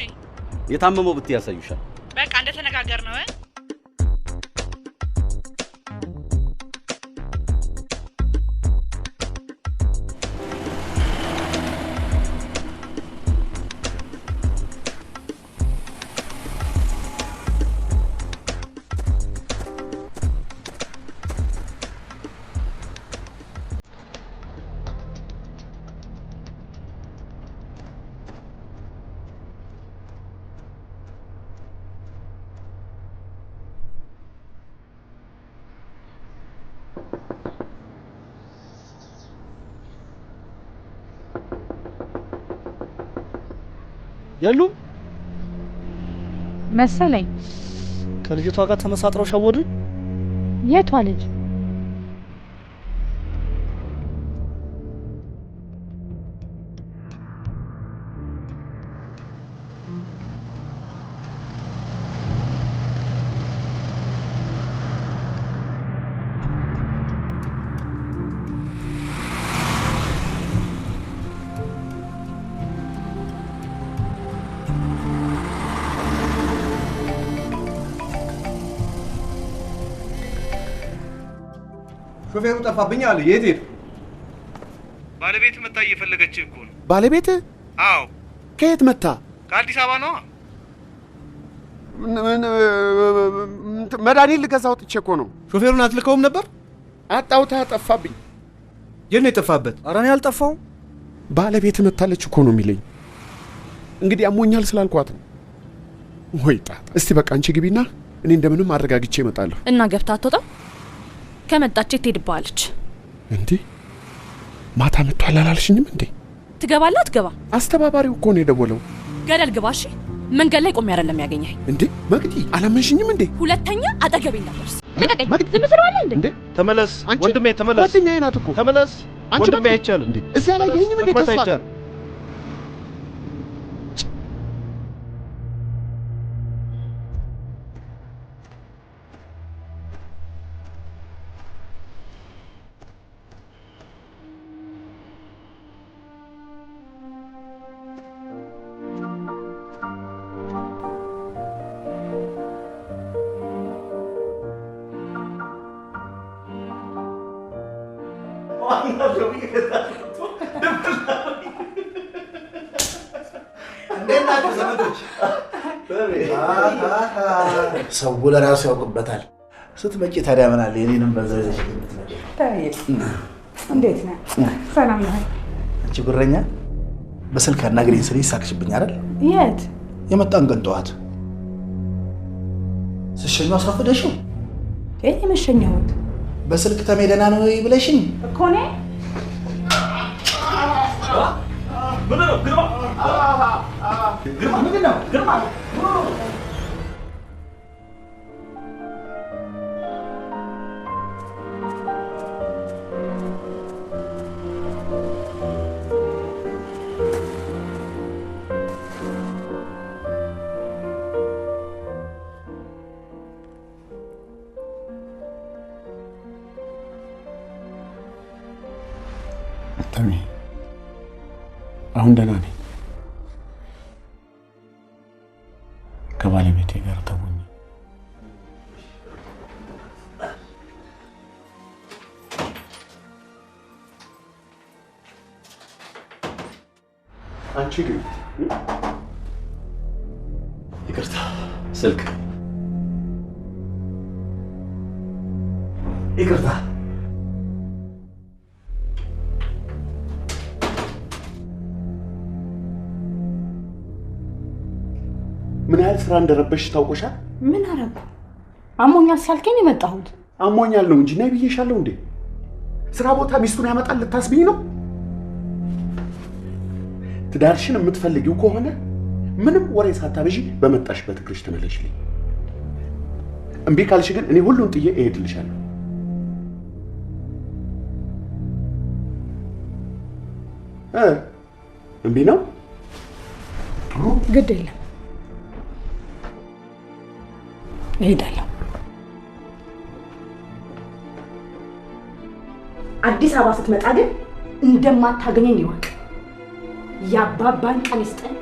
የታመመው ብትይ ያሳዩሻል። በቃ እንደተነጋገር ነው። የሉም መሰለኝ። ከልጅቷ ጋር ተመሳጥረው ሸወዱኝ። የቷ ልጅ? ሾፌሩ ጠፋብኝ አለ። የት ሄድ? ባለቤት መጣ እየፈለገች እኮ ነው። ባለቤት? አዎ። ከየት መጣ? ከአዲስ አበባ ነው። መድኃኒት ልገዛ ወጥቼ እኮ ነው። ሾፌሩን አትልከውም ነበር? አጣውታ ጠፋብኝ። የት ነው የጠፋበት? ኧረ እኔ አልጠፋሁም። ባለቤት መታለች እኮ ነው የሚለኝ። እንግዲህ አሞኛል ስላልኳት ነው። ወይ ጣት። እስቲ በቃ አንቺ ግቢና እኔ እንደምንም አረጋግቼ እመጣለሁ። እና ገብታ አትወጣም? ከመጣች ትሄድብሃለች። እንዴ ማታ መጥቷል አላልሽኝም እንዴ? ትገባለህ አትገባ? አስተባባሪው እኮ ነው የደወለው። ገደል ግባ። እሺ መንገድ ላይ ቆሜ አይደለም ያገኘኸኝ። እንዴ መግዲ አላመንሽኝም እንዴ? ሁለተኛ አጠገቤ እንዳትደርስ። ዝም ትለዋለህ እንዴ? ተመለስ ወንድሜ ተመለስ። ጓደኛዬ ናት እኮ። ተመለስ ወንድሜ። አይቻልም እንዴ? እዚያ ላይ ይሄኝም እንዴ? ተስፋ እንዴት ናችሁ ዘመዶች? ሰው ለራሱ ያውቅበታል። ስትመጪ ታዲያ ምን አለ የኔንም በዛው ይዘሽ የምትመጪ? እንዴት ነህ? ሰላም ነህ? አንቺ ጉረኛ በስልክ አናግሪኝ ስልሽ ሳቅሽብኝ አይደል? የት የመጣን ቀን ጠዋት ስሸኙ አስረፍደሽው የመሸኘሁት በስልክ ተሜደና ነው ብለሽኝ እኮ ነው። ግርማ ተሜ አሁን ደህና ነኝ። ከባለቤቴ ጋር ተውኝ። አንቺ ግን ይቅርታ፣ ስልክ ይቅርታ። ምን ያህል ስራ እንደረበሽ ታውቆሻል? ምን አረኩ? አሞኛል ሳልከኝ የመጣሁት አሞኛል ነው እንጂ ነይ ብዬሻለሁ እንዴ? ስራ ቦታ ሚስቱን ያመጣል ልታስብኝ ነው? ትዳርሽን የምትፈልጊው ከሆነ ምንም ወሬ ሳታበዢ በመጣሽበት እግርሽ ተመለሽልኝ። እምቢ ካልሽ ግን እኔ ሁሉን ጥዬ እሄድልሻለሁ። እምቢ ነው? ግድ የለም እሄዳለሁ። አዲስ አበባ ስትመጣ ግን እንደማታገኘኝ ይወቅ። ያባባን ቀን ይስጠን።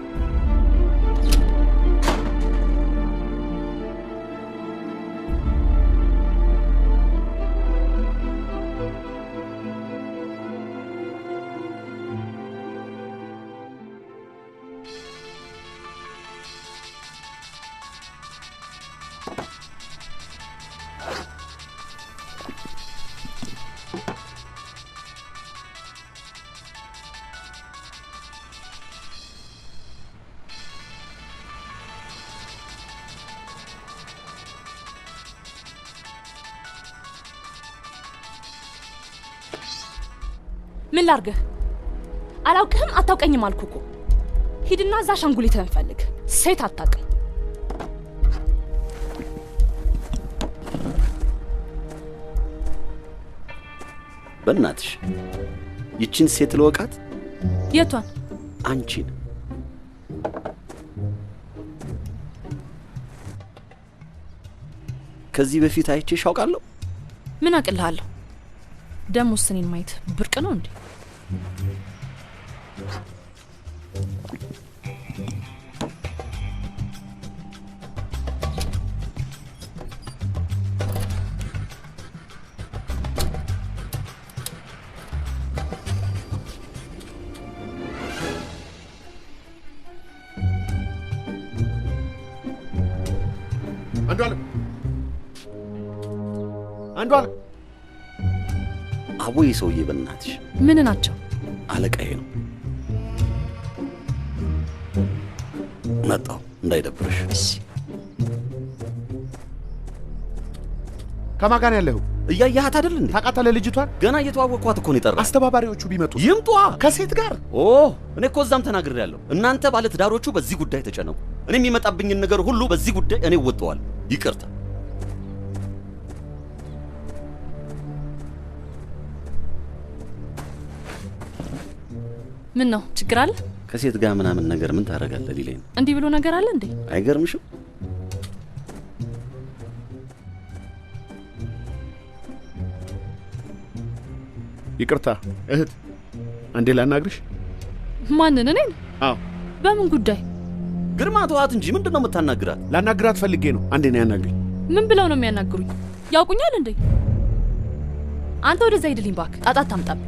ምን ላርገህ? አላውቅህም፣ አታውቀኝም አልኩህ እኮ። ሂድና እዛ አሻንጉሊትህን ፈልግ። ሴት አታውቅም። በእናትሽ ይችን ሴት ልወቃት? የቷን? አንቺን። ከዚህ በፊት አይቼሽ አውቃለሁ? ምን አቅልሃለሁ? ደሞ እኔን ማየት ብርቅ ነው እንዴ? አንዷለም አቦዬ ሰውዬ በእናትሽ ምን ናቸው? አለቃዬ ነው። መጣሁ እንዳይደብርሽ። እሺ። ከማን ጋር ያለኸው? እያየሃት አይደል እንዴ? ታውቃታለህ ልጅቷን? ገና እየተዋወቅኳት እኮ ነው የጠራኸው። አስተባባሪዎቹ ቢመጡ ይምጧ። ከሴት ጋር እኔ እኮ እዛም ተናግሬያለሁ። እናንተ ባለ ትዳሮቹ በዚህ ጉዳይ ተጨነቁ። እኔ የሚመጣብኝን ነገር ሁሉ በዚህ ጉዳይ እኔ እወጣዋለሁ። ይቅርታ። ምን ነው ችግር አለ? ከሴት ጋር ምናምን ነገር ምን ታደርጋለህ ሊለኝ ነው። እንዲህ ብሎ ነገር አለ እንዴ? አይገርምሽም? ይቅርታ እህት፣ አንዴ ላናግርሽ። ማንን? እኔን? አዎ። በምን ጉዳይ? ግርማ ተዋት እንጂ ምንድን ነው የምታናግራት? ላናግራት ፈልጌ ነው። አንዴ ነው ያናግሪኝ። ምን ብለው ነው የሚያናግሩኝ? ያውቁኛል እንዴ? አንተ ወደዛ ሂድልኝ እባክህ። ጣጣ አታምጣብኝ።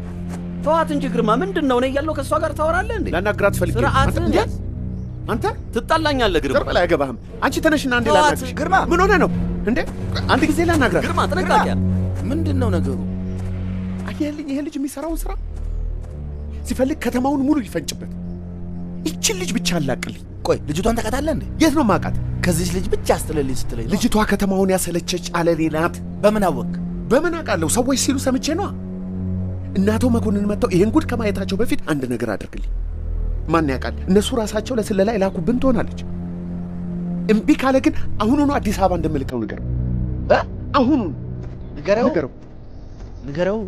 ተዋት እንጂ ግርማ፣ ምንድነው? እኔ እያለሁ ከእሷ ጋር ታወራለህ እንዴ? ላናግራት ፈልጌ። ስርዓትህን ያዝ። አንተ ትጣላኛለህ ግርማ። ዘር በላይ አይገባህም። አንቺ ተነሽና እንዴ ተዋት። ላናግርሽ። ግርማ ምን ሆነ ነው እንዴ? አንድ ጊዜ ላናግራት። ግርማ ጥንቃቄ። ምንድነው ነገሩ? አየህልኝ፣ ይሄ ልጅ የሚሰራውን ስራ ሲፈልግ ከተማውን ሙሉ ይፈንጭበት። ይችን ልጅ ብቻ አላቅልኝ። ቆይ ልጅቷን ተቀጣለህ እንዴ? የት ነው ማውቃት? ከዚህ ልጅ ብቻ አስተለልኝ ስትለኝ ነው። ልጅቷ ከተማውን ያሰለቸች አለሌ ናት። በምን አወቅ? በምን አውቃለሁ? ሰዎች ሲሉ ሰምቼ ነዋ። እናቶ መኮንን መጥተው ይሄን ጉድ ከማየታቸው በፊት አንድ ነገር አድርግልኝ። ማን ያውቃል? እነሱ ራሳቸው ለስለላ የላኩብን ትሆናለች። እምቢ ካለ ግን አሁኑኑ አዲስ አበባ እንደምልከው ንገረው። አሁኑኑ ንገረው።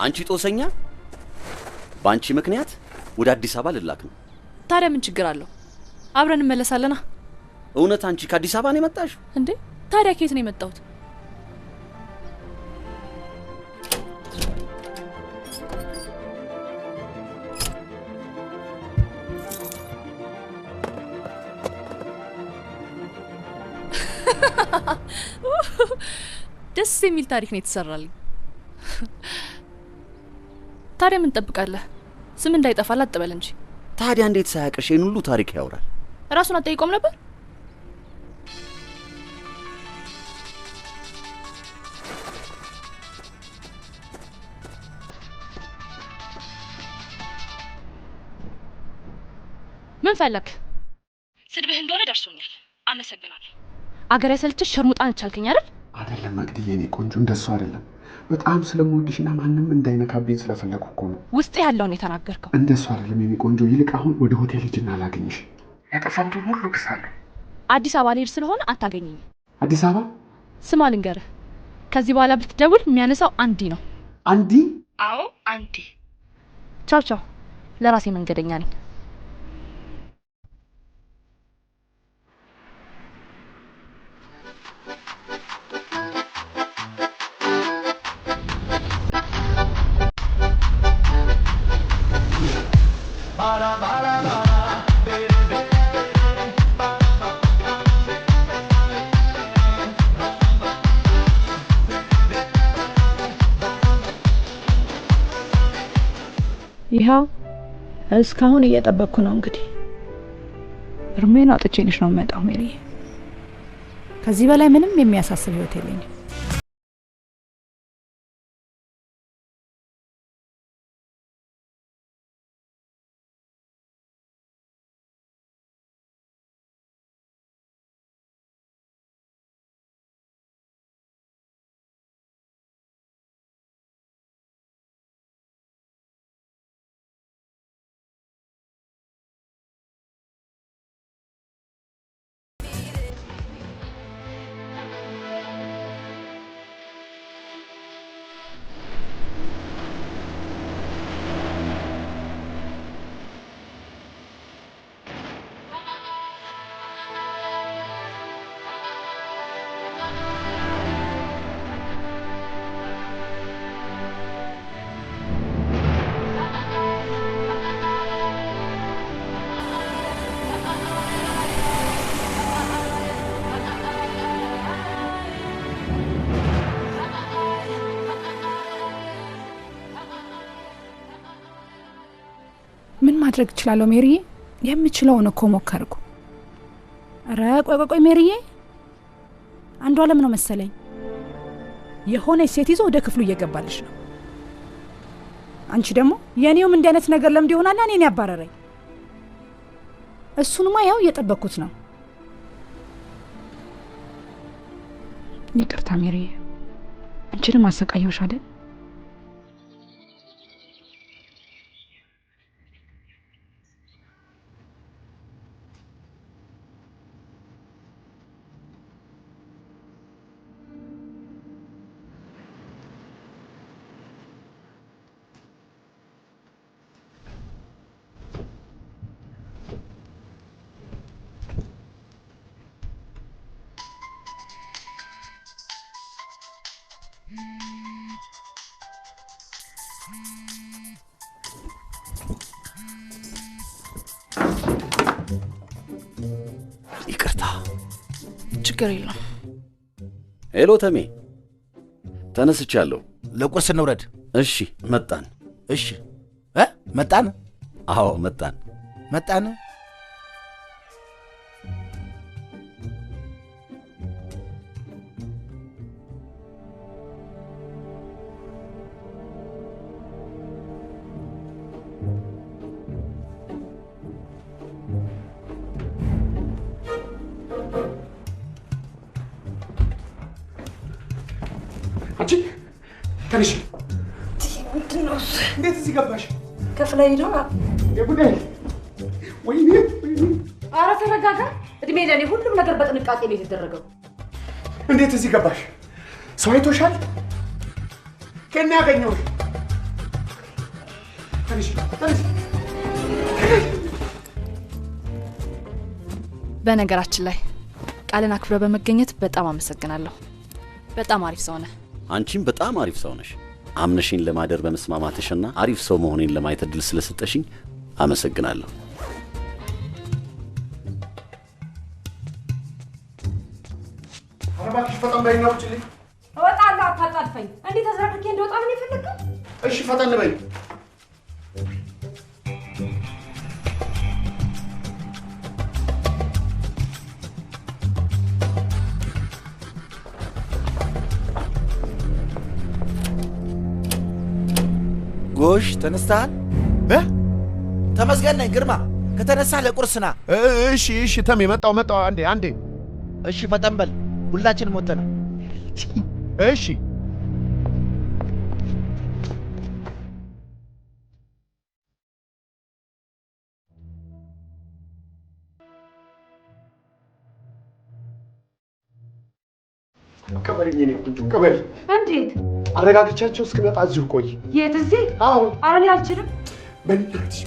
አንቺ ጦሰኛ፣ በአንቺ ምክንያት ወደ አዲስ አበባ ልላክ ነው። ታዲያ ምን ችግር አለው? አብረን እንመለሳለና። እውነት አንቺ ከአዲስ አበባ ነው የመጣሽ እንዴ? ታዲያ ከየት ነው የመጣሁት? ደስ የሚል ታሪክ ነው የተሰራልኝ። ታዲያ ምን እንጠብቃለህ? ስም እንዳይጠፋል አጥበል እንጂ። ታዲያ እንዴት ሳያቅሽ ይህን ሁሉ ታሪክ ያወራል? ራሱን አጠይቆም ነበር? ምን ፈለክ? ስድብህ እንደሆነ ደርሶኛል። አመሰግናለሁ። አገር ያሰልችሽ ሸርሙጣን ቻልከኝ አይደል? አይደለም መቅድዬ፣ የኔ ቆንጆ እንደሱ አይደለም። በጣም ስለምወድሽና ማንም እንዳይነካብኝ ስለፈለኩ እኮ ነው። ውስጥ ያለውን የተናገርከው። እንደሱ አይደለም የኔ ቆንጆ። ይልቅ አሁን ወደ ሆቴል ሂጂና ላገኝሽ። ያጠፋሁትን ሁሉ ክሳለሁ። አዲስ አበባ ልሄድ ስለሆነ አታገኘኝ። አዲስ አበባ? ስማ ልንገርህ፣ ከዚህ በኋላ ብትደውል የሚያነሳው አንዲ ነው። አንዲ? አዎ አንዲ። ቻው ቻው። ለራሴ መንገደኛ ነኝ። ይኸው እስካሁን እየጠበቅኩ ነው። እንግዲህ እርሜን አውጥቼልሽ ነው የምመጣው ሜሪ። ከዚህ በላይ ምንም የሚያሳስብ ህይወት የለኝም። ምን ማድረግ እችላለሁ ሜሪዬ? የምችለውን እኮ ሞከርኩ። ኧረ ቆይ ሜሪዬ፣ አንዱ አለም ነው መሰለኝ የሆነ ሴት ይዞ ወደ ክፍሉ እየገባልሽ ነው። አንቺ ደግሞ የኔውም እንዲህ አይነት ነገር ለምድ ይሆናል እኔን ያባረረኝ። እሱንማ ያው እየጠበቅኩት ነው። ይቅርታ ሜሪዬ፣ አንቺንም አሰቃየሁሽ አይደል? ይቅርታ። ችግር የለም። ሄሎ ተሜ፣ ተነስቻለሁ። ለቁርስ እንውረድ። እሺ፣ መጣን። እሺ መጣን? አዎ መጣን። መጣን? አንቺ ተነሽ። ምንድን ነው እሱ? እንዴት እዚህ ገባሽ? ከፍላይ ነው የጉዳይ ወይኔ። ኧረ ተረጋጋ። እድሜ ለእኔ ሁሉም ነገር በጥንቃቄ ነው የተደረገው። እንዴት እዚህ ገባሽ? ሰው አይቶሻል? ከእኔ ያገኘሁሽ። ተነሽ ተነሽ። በነገራችን ላይ ቃልን አክብረ በመገኘት በጣም አመሰግናለሁ። በጣም አሪፍ ሰው ነህ። አንቺም በጣም አሪፍ ሰው ነሽ። አምነሽኝ ለማደር በመስማማትሽና አሪፍ ሰው መሆኔን ለማየት እድል ስለሰጠሽኝ አመሰግናለሁ። ኧረ እባክሽ ፈጠን በይና ውጭልኝ። እወጣለሁ፣ አታጣልፈኝ። እንዲህ ተዝረክርኬ እንደወጣ ምን የፈለግከው? እሺ ፈጠን በይ። ጎሽ ተነስተሃል? ተመስገን ነኝ ግርማ። ከተነሳህ ለቁርስ ና። እሺ እሺ ተሜ፣ መጣሁ። አንዴ። እሺ ፈጠን በል፣ ሁላችንም ወጥተናል። እሺ ቀበሪኝ እኔ ቁንጆ ቀበሪ። እንዴት? አረጋግቻቸው እስክመጣ እዚሁ ቆይ። የት? እዚህ? አዎ። ኧረ እኔ አልችልም። በእናትሽ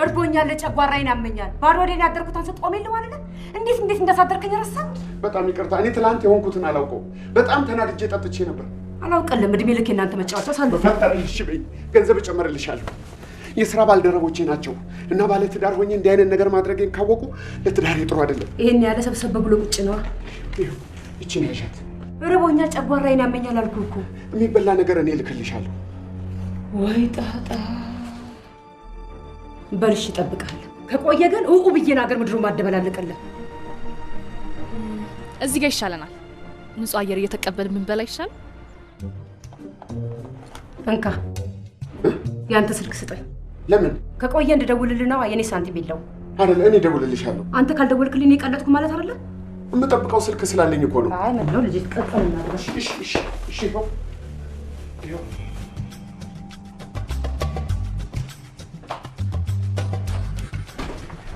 እርቦኛል፣ ጨጓራዬን ያመኛል። ባዶ ወዴን ያደርኩት አንተ ጦም የለው አይደለ? እንዴት እንዳሳደርከኝ ረሳህ? በጣም ይቅርታ። እኔ ትላንት የሆንኩትን አላውቀውም። በጣም ተናድጄ ጠጥቼ ነበር። አላውቅልም። እድሜ ልክ የእናንተ መጫወቻ ሳለሁ። ፈጠርሽ በይኝ፣ ገንዘብ እጨምርልሻለሁ። የሥራ ባልደረቦቼ ናቸው እና ባለ ትዳር ሆኜ እንዲህ አይነት ነገር ማድረጌን ካወቁ ለትዳሬ ጥሩ አይደለም። ይሄን ያለ ሰብሰብ ብሎ ቁጭ ነዋ። ይቺን ያሻት። እርቦኛል፣ ጨጓራዬን ያመኛል አልኩህ እኮ። የሚበላ ነገር እኔ እልክልሻለሁ። ወይ ጣጣ። በልሽ እጠብቅሃለሁ። ከቆየ ግን እውኡ ብዬን አገር ምድሩ ማደበላለቅልህ። እዚህ ጋር ይሻለናል። ንጹህ አየር እየተቀበልን ብንበላ ይሻል። እንካ ያንተ ስልክ ስጠኝ። ለምን? ከቆየ እንድደውልልህ ነዋ። የኔ ሳንቲም የለው አይደለ? እኔ እደውልልሻለሁ። አንተ ካልደወልክልኝ እኔ ቀለጥኩ ማለት አይደለም። የምጠብቀው ስልክ ስላለኝ እኮ ነው። አይ ምን ነው ልጅ ተቀጠልና። እሺ ይኸው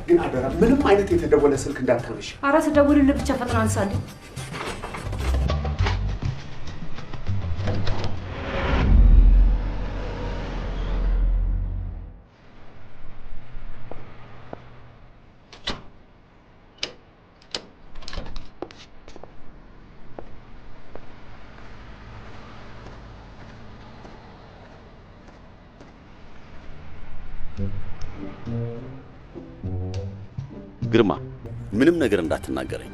ግን አደራ ምንም አይነት የተደወለ ስልክ እንዳታነሺ። ኧረ ስደውልልህ ብቻ ፈጥና አንሳልኝ። ግርማ ምንም ነገር እንዳትናገረኝ።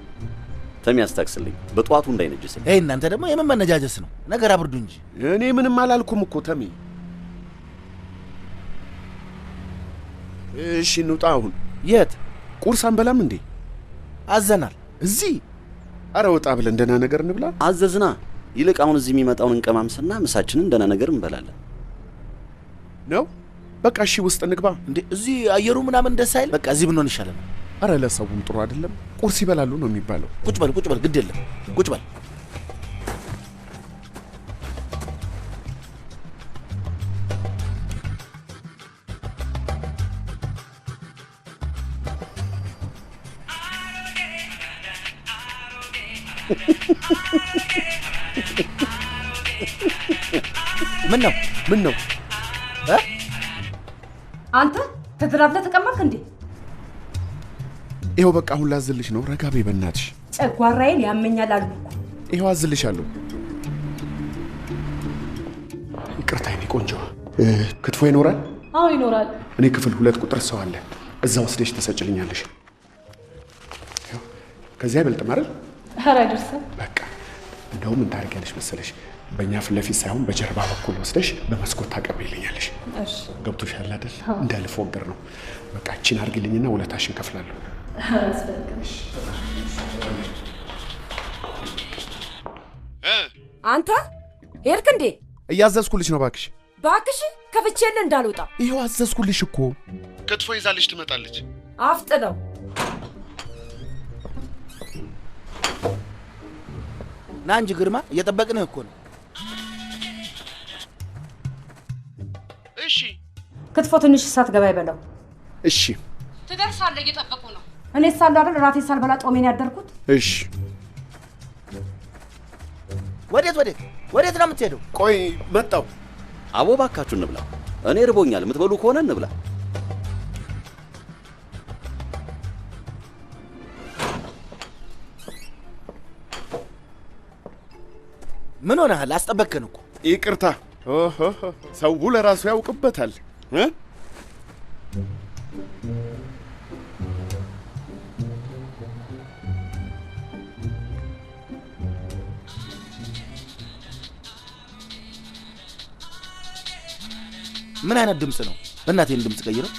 ተሚ ያስታክስልኝ፣ በጠዋቱ እንዳይነጅስኝ። እናንተ ደግሞ የምን መነጃጀስ ነው? ነገር አብርዱ እንጂ። እኔ ምንም አላልኩም እኮ ተሚ። እሺ እንውጣ አሁን። የት? ቁርስ አንበላም እንዴ? አዘናል። እዚህ? አረ ወጣ ብለን ደህና ነገር እንብላ። አዘዝና። ይልቅ አሁን እዚህ የሚመጣውን እንቀማምስና ምሳችንን ደህና ነገር እንበላለን ነው። በቃ እሺ ውስጥ እንግባ። እንዴ እዚህ አየሩ ምናምን ደስ አይል? በቃ እዚህ ብንሆን ይሻለናል። አረ ለሰውም ጥሩ አይደለም። ቁርስ ይበላሉ ነው የሚባለው። ቁጭ በል፣ ግድ የለም ቁጭ በል። ምን ነው? አንተ ተደራብለህ ተቀመጥክ እንዴ? ይኸው በቃ አሁን ላዝልሽ ነው። ረጋ በይ በእናትሽ። ጨጓራዬን ያመኛል አልኩህ እኮ። ይኸው አዝልሻለሁ። ይቅርታ የኔ ቆንጆ። ክትፎ ይኖራል? አዎ ይኖራል። እኔ ክፍል 2 ቁጥር ሰው አለ። እዛ ወስደሽ ተሰጭልኛለሽ። ከዚያ አይበልጥም አይደል? ኧረ አይደርስም። በቃ እንደውም ምን ታደርጊያለሽ መሰለሽ? በእኛ ፊት ለፊት ሳይሆን በጀርባ በኩል ወስደሽ በመስኮት ታቀብይልኛለሽ። እሺ ገብቶሻል አይደል? እንዳልፎገር ነው። በቃ እቺን አድርግልኝና ውለታሽን ከፍላለሁ። አንተ ሄድክ እንዴ? እያዘዝኩልሽ ነው። እባክሽ እባክሽ ከፍቼልህ እንዳልወጣ። ይኸው አዘዝኩልሽ እኮ። ክትፎ ይዛልሽ ትመጣለች። አፍጥነው። ና እንጂ ግርማ፣ እየጠበቅንህ እኮ ነው። እሺ ክትፎ ትንሽ ሳትገባ ይበለው። እሺ ትደርሳለህ፣ እየጠበቁ ነው። እኔ ሳለሁ አይደል ራቴን ሳልበላ ጦሜን ያደርኩት። እሺ ወዴት ነው የምትሄደው? ቆይ መጣው። አቦ ባካችሁ እንብላ። እኔ ርቦኛል። የምትበሉ ከሆነ እንብላ። ምን ሆነሃል? አስጠበቅከን እኮ። ይቅርታ። ሰው ለራሱ ያውቅበታል። ምን አይነት ድምጽ ነው? በእናቴን ድምጽ ቀይረው።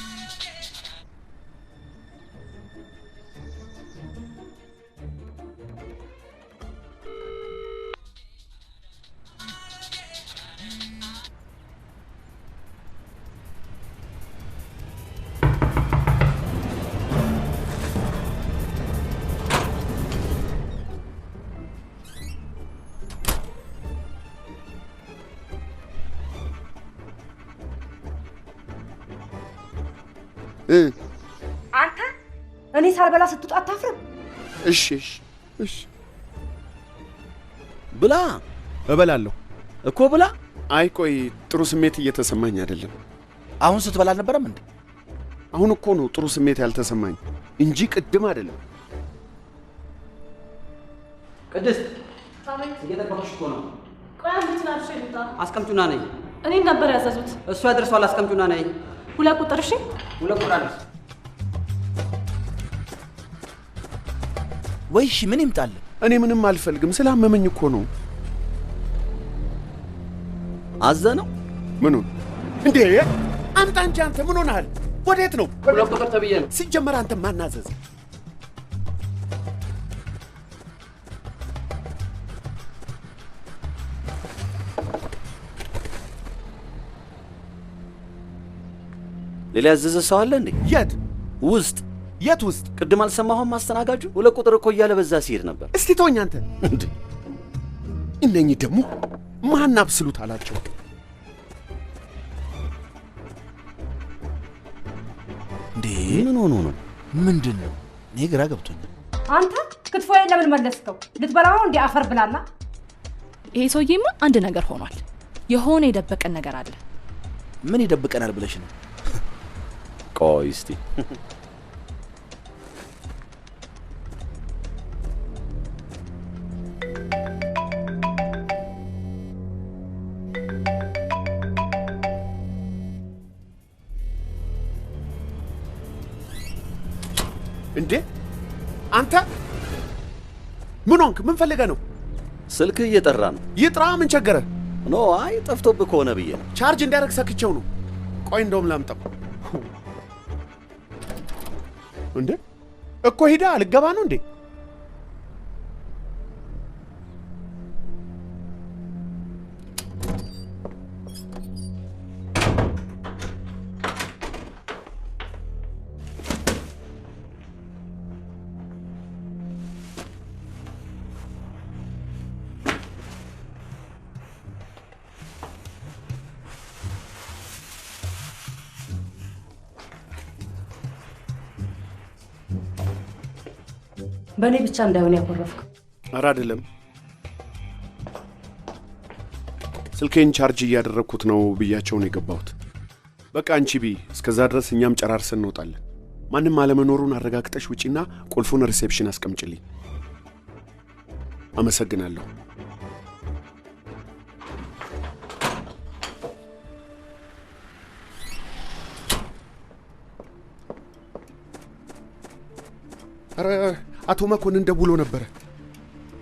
አንተ እኔ ሳልበላ ስትወጣ አታፍርም? እሺ ብላ። እበላለሁ እኮ ብላ። አይ ቆይ ጥሩ ስሜት እየተሰማኝ አይደለም። አሁን ስትበላ አልነበረም እንዴ? አሁን እኮ ነው ጥሩ ስሜት ያልተሰማኝ እንጂ ቅድም አይደለም። ቅድስት እየጠበኩሽ እኮ ነው። ቆይ አንድ ትናንሽ ይሉታ አስቀምጩና ነይ። እኔ ነበር ያዘዙት። እሱ ያደርሰዋል። አስቀምጩና ነይ። 2 ቁጥር። እሺ 2 ቁጥር አለሽ ወይ? እሺ ምን ይምጣል? እኔ ምንም አልፈልግም። ስላመመኝ እኮ ነው። አዘነው ምኑን እንዴ? አምጣ እንጂ አንተ ምን ሆነሃል? ወዴት ነው? 2 ቁጥር ተብዬ ነው። ሲጀመር አንተ ማናዘዝ? ሌላ ያዘዘ ሰው አለ እንዴ? የት ውስጥ? የት ውስጥ? ቅድም አልሰማሁም? ማስተናጋጁ 2 ቁጥር እኮ እያለ በዛ ሲሄድ ነበር። እስቲ ተወኝ አንተ። እንዴ እነኚህ ደግሞ ማን አብስሉት አላቸው? እንዴ ምን ሆኖ ነው? ምንድን ነው? እኔ ግራ ገብቶኛል። አንተ ክትፎዬን ለምን መለስከው? ልትበላው እንዴ? አፈር ብላና። ይሄ ሰውዬማ አንድ ነገር ሆኗል። የሆነ የደበቀን ነገር አለ። ምን ይደብቀናል ብለሽ ነው? ቆይ እስቲ እንዴ አንተ ምን ሆንክ? ምን ፈልገህ ነው? ስልክ እየጠራ ነው። ይጥራ። ምን ቸገረ? ኖ አይ ጠፍቶብህ ከሆነ ብዬ ነው። ቻርጅ እንዲያደርግ ሰክቼው ነው። ቆይ እንደውም ላምጣው። እንዴ እኮ ሂዳ አልገባ ነው እንዴ? በእኔ ብቻ እንዳይሆን ያኮረፍከው። ኧረ አይደለም፣ ስልኬን ቻርጅ እያደረግኩት ነው ብያቸው ነው የገባሁት። በቃ አንቺ ቢ እስከዛ ድረስ እኛም ጨራርሰን እንወጣለን። ማንም አለመኖሩን አረጋግጠሽ ውጪና ቁልፉን ሪሴፕሽን አስቀምጭልኝ። አመሰግናለሁ። ኧረ አቶ መኮንን ደውሎ ነበረ።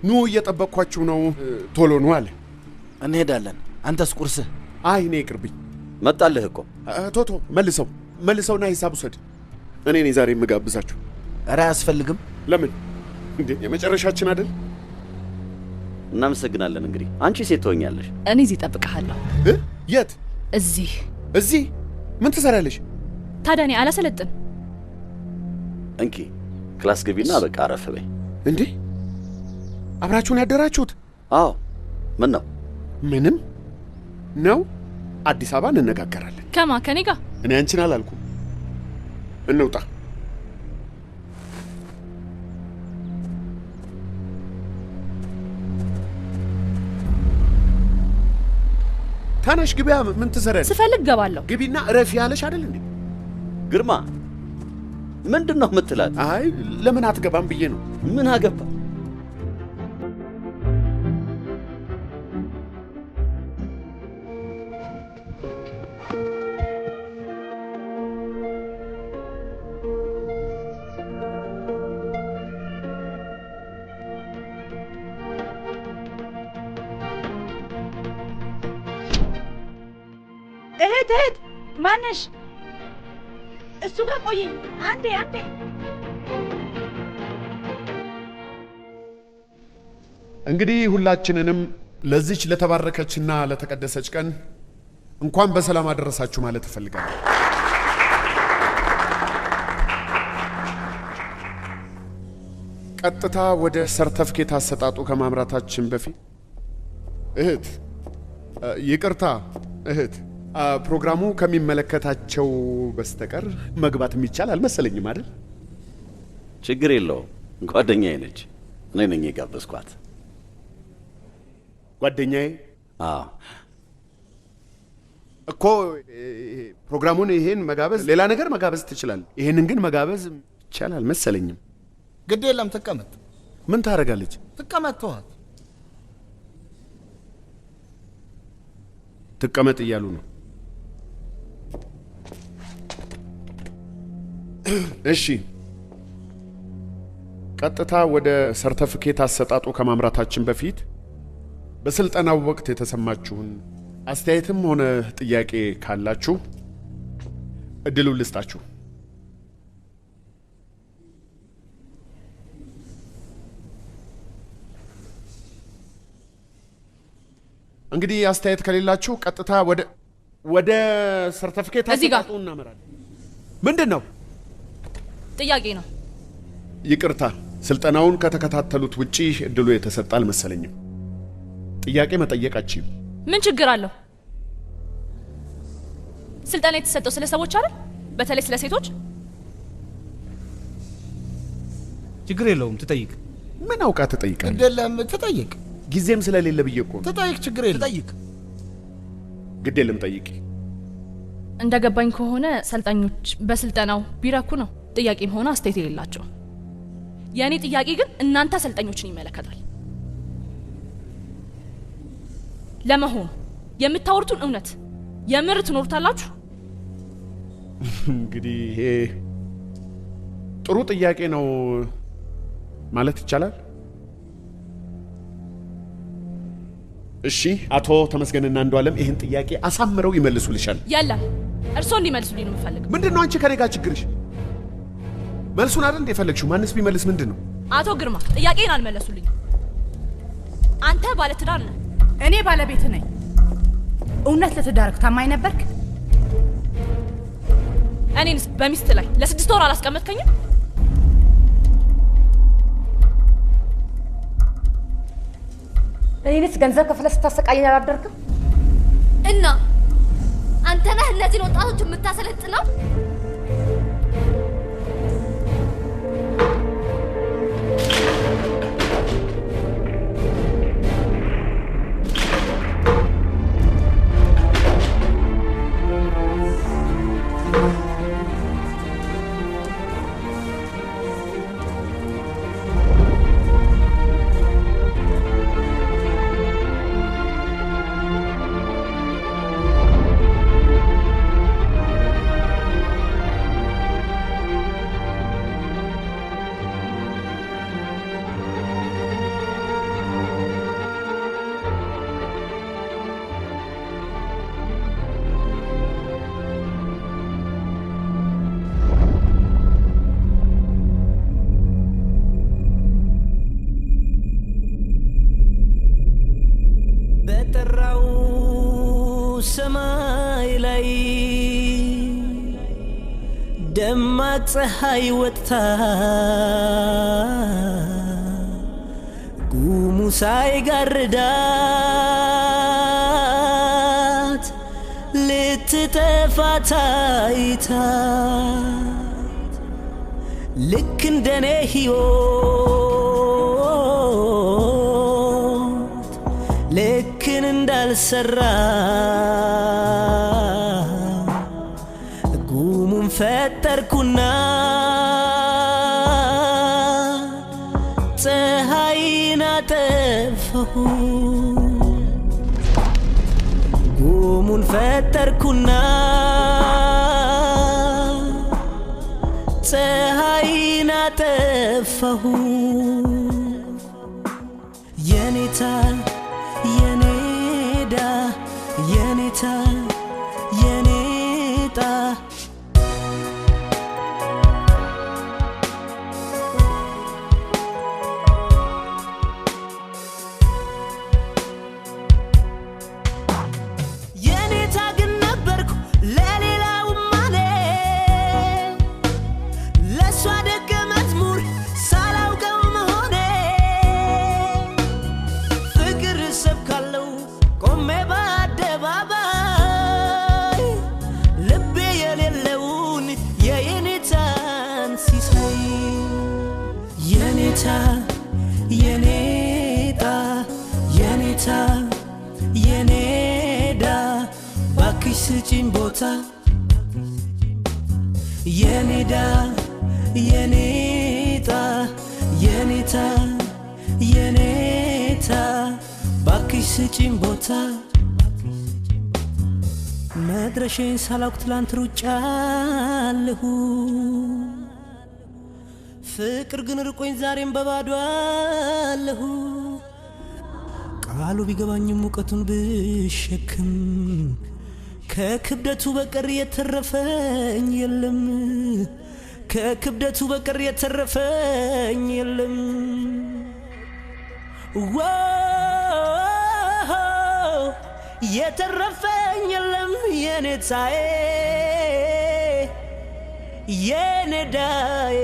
ኑ እየጠበቅኳችሁ ነው፣ ቶሎ ኑ አለ። እንሄዳለን። አንተስ ቁርስህ? አይ እኔ ይቅርብኝ። መጣልህ እኮ ቶቶ መልሰውና ሂሳብ ውሰድ። እኔ ነኝ ዛሬ የምጋብዛችሁ። ኧረ አያስፈልግም። ለምን እንዴ? የመጨረሻችን አይደል? እናመሰግናለን። እንግዲህ አንቺ ሴት ትሆኛለሽ። እኔ እዚህ እጠብቅሃለሁ። የት? እዚህ ምን ትሰራለሽ? ታዲያ እኔ አላሰለጥን። እንኪ ክላስ ግቢና በቃ አረፍ በይ። እንዴ አብራችሁን ያደራችሁት? አዎ። ምን ነው? ምንም ነው። አዲስ አበባ እንነጋገራለን። ከኔ ጋር? እኔ አንቺን አላልኩም። እንውጣ። ታናሽ ግቢያ። ምን ትሰሪያለሽ? ስፈልግ ገባለሁ። ግቢና እረፊ ያለሽ አይደል እንዴ? ግርማ ምንድን ነው የምትላት? አይ ለምን አትገባም ብዬ ነው። ምን አገባ? እህት ማነሽ? እሱ ጋር ቆይ አንዴ። እንግዲህ ሁላችንንም ለዚች ለተባረከችና ለተቀደሰች ቀን እንኳን በሰላም አደረሳችሁ ማለት እፈልጋለሁ። ቀጥታ ወደ ሰርተፍኬት አሰጣጡ ከማምራታችን በፊት ይቅርታ እህት፣ ፕሮግራሙ ከሚመለከታቸው በስተቀር መግባት የሚቻል አልመሰለኝም አይደል? ችግር የለውም። ጓደኛዬ ነች። እኔ ነኝ የጋበዝኳት። ጓደኛዬ? አዎ እኮ ፕሮግራሙን ይሄን መጋበዝ፣ ሌላ ነገር መጋበዝ ትችላለህ። ይሄንን ግን መጋበዝ ይቻላል አልመሰለኝም። ግድ የለም ትቀመጥ። ምን ታደርጋለች? ትቀመጥ። ተዋት። ትቀመጥ እያሉ ነው። እሺ፣ ቀጥታ ወደ ሰርተፍኬት አሰጣጡ ከማምራታችን በፊት በስልጠናው ወቅት የተሰማችሁን አስተያየትም ሆነ ጥያቄ ካላችሁ እድሉን ልስጣችሁ። እንግዲህ አስተያየት ከሌላችሁ ቀጥታ ወደ ሰርተፍኬት አሰጣጡ እናመራለን። ምንድን ነው? ጥያቄ ነው። ይቅርታ፣ ስልጠናውን ከተከታተሉት ውጪ እድሉ የተሰጠ አልመሰለኝም። ጥያቄ መጠየቃችሁ ምን ችግር አለው? ስልጠና የተሰጠው ስለ ሰዎች አይደል? በተለይ ስለ ሴቶች። ችግር የለውም፣ ትጠይቅ። ምን አውቃ ትጠይቃለህ? ግዴለም፣ ትጠይቅ። ጊዜም ስለሌለ ብዬ እኮ ነው። ትጠይቅ፣ ችግር የለም። ትጠይቅ። ግዴለም፣ ጠይቂ። እንደገባኝ ከሆነ ሰልጣኞች በስልጠናው ቢረኩ ነው ጥያቄም ሆነ አስተያየት የሌላቸው። የእኔ ጥያቄ ግን እናንተ አሰልጣኞችን ይመለከታል። ለመሆኑ የምታወሩትን እውነት የምር ትኖሩታላችሁ? እንግዲህ ይሄ ጥሩ ጥያቄ ነው ማለት ይቻላል። እሺ፣ አቶ ተመስገንና አንዱዓለም ይህን ጥያቄ አሳምረው ይመልሱልሻል። የለም፣ እርስዎ እንዲመልሱልኝ ነው የምፈልገው። ምንድን ነው አንቺ ከኔ ጋር ችግርሽ? መልሱን አይደል የፈለግሽው? ማንስ ቢመልስ ምንድን ነው? አቶ ግርማ ጥያቄን አልመለሱልኝ። አንተ ባለትዳር ነህ፣ እኔ ባለቤት ነኝ። እውነት ለትዳርክ ታማኝ ነበርክ? እኔንስ በሚስት ላይ ለ6 ወር አላስቀመጥከኝም? እኔንስ ገንዘብ ከፍለህ ስታሰቃየኝ አላደርክም? እና አንተ ነህ እነዚህን ወጣቶች የምታሰለጥነው? ፀሐይ ወጥታ ጉሙ ሳይጋርዳት ልትጠፋ ታይታ ልክ እንደኔ ሕይወት ልክን እንዳልሰራ ጉሙን ፈጠርኩና ፀሐይን አጠፋሁ ጉሙን ፈጠርኩና ፀሐይን አጠፋሁ የኔታ የኔዳ የኔታ የኔጣ የኔታ ግን ነበርኩ ለሌላው ማኔ ለሷ ደገ መዝሙር ሳላውቀው መሆኔ ፍቅር ሰብካለው ቆሜ በአደባባይ ልቤ የሌለውን የየኔታን ሲሳይ የኔታ የኔጣ የኔታ የኔዳ ባክሽ ስጪኝ ቦታ የኔዳ የኔጣ የኔታ የኔታ ባክሽ ስጪኝ ቦታ መድረሼን ሳላውቅ ትላንት ሩጫለሁ ፍቅር ግን ርቆኝ ዛሬም በባዶ አለሁ ቃሉ ቢገባኝም ሙቀቱን ብሸክም ከክብደቱ በቀር የተረፈኝ የለም ከክብደቱ በቀር የተረፈኝ የለም የተረፈኝ የለም የኔታዬ የኔዳዬ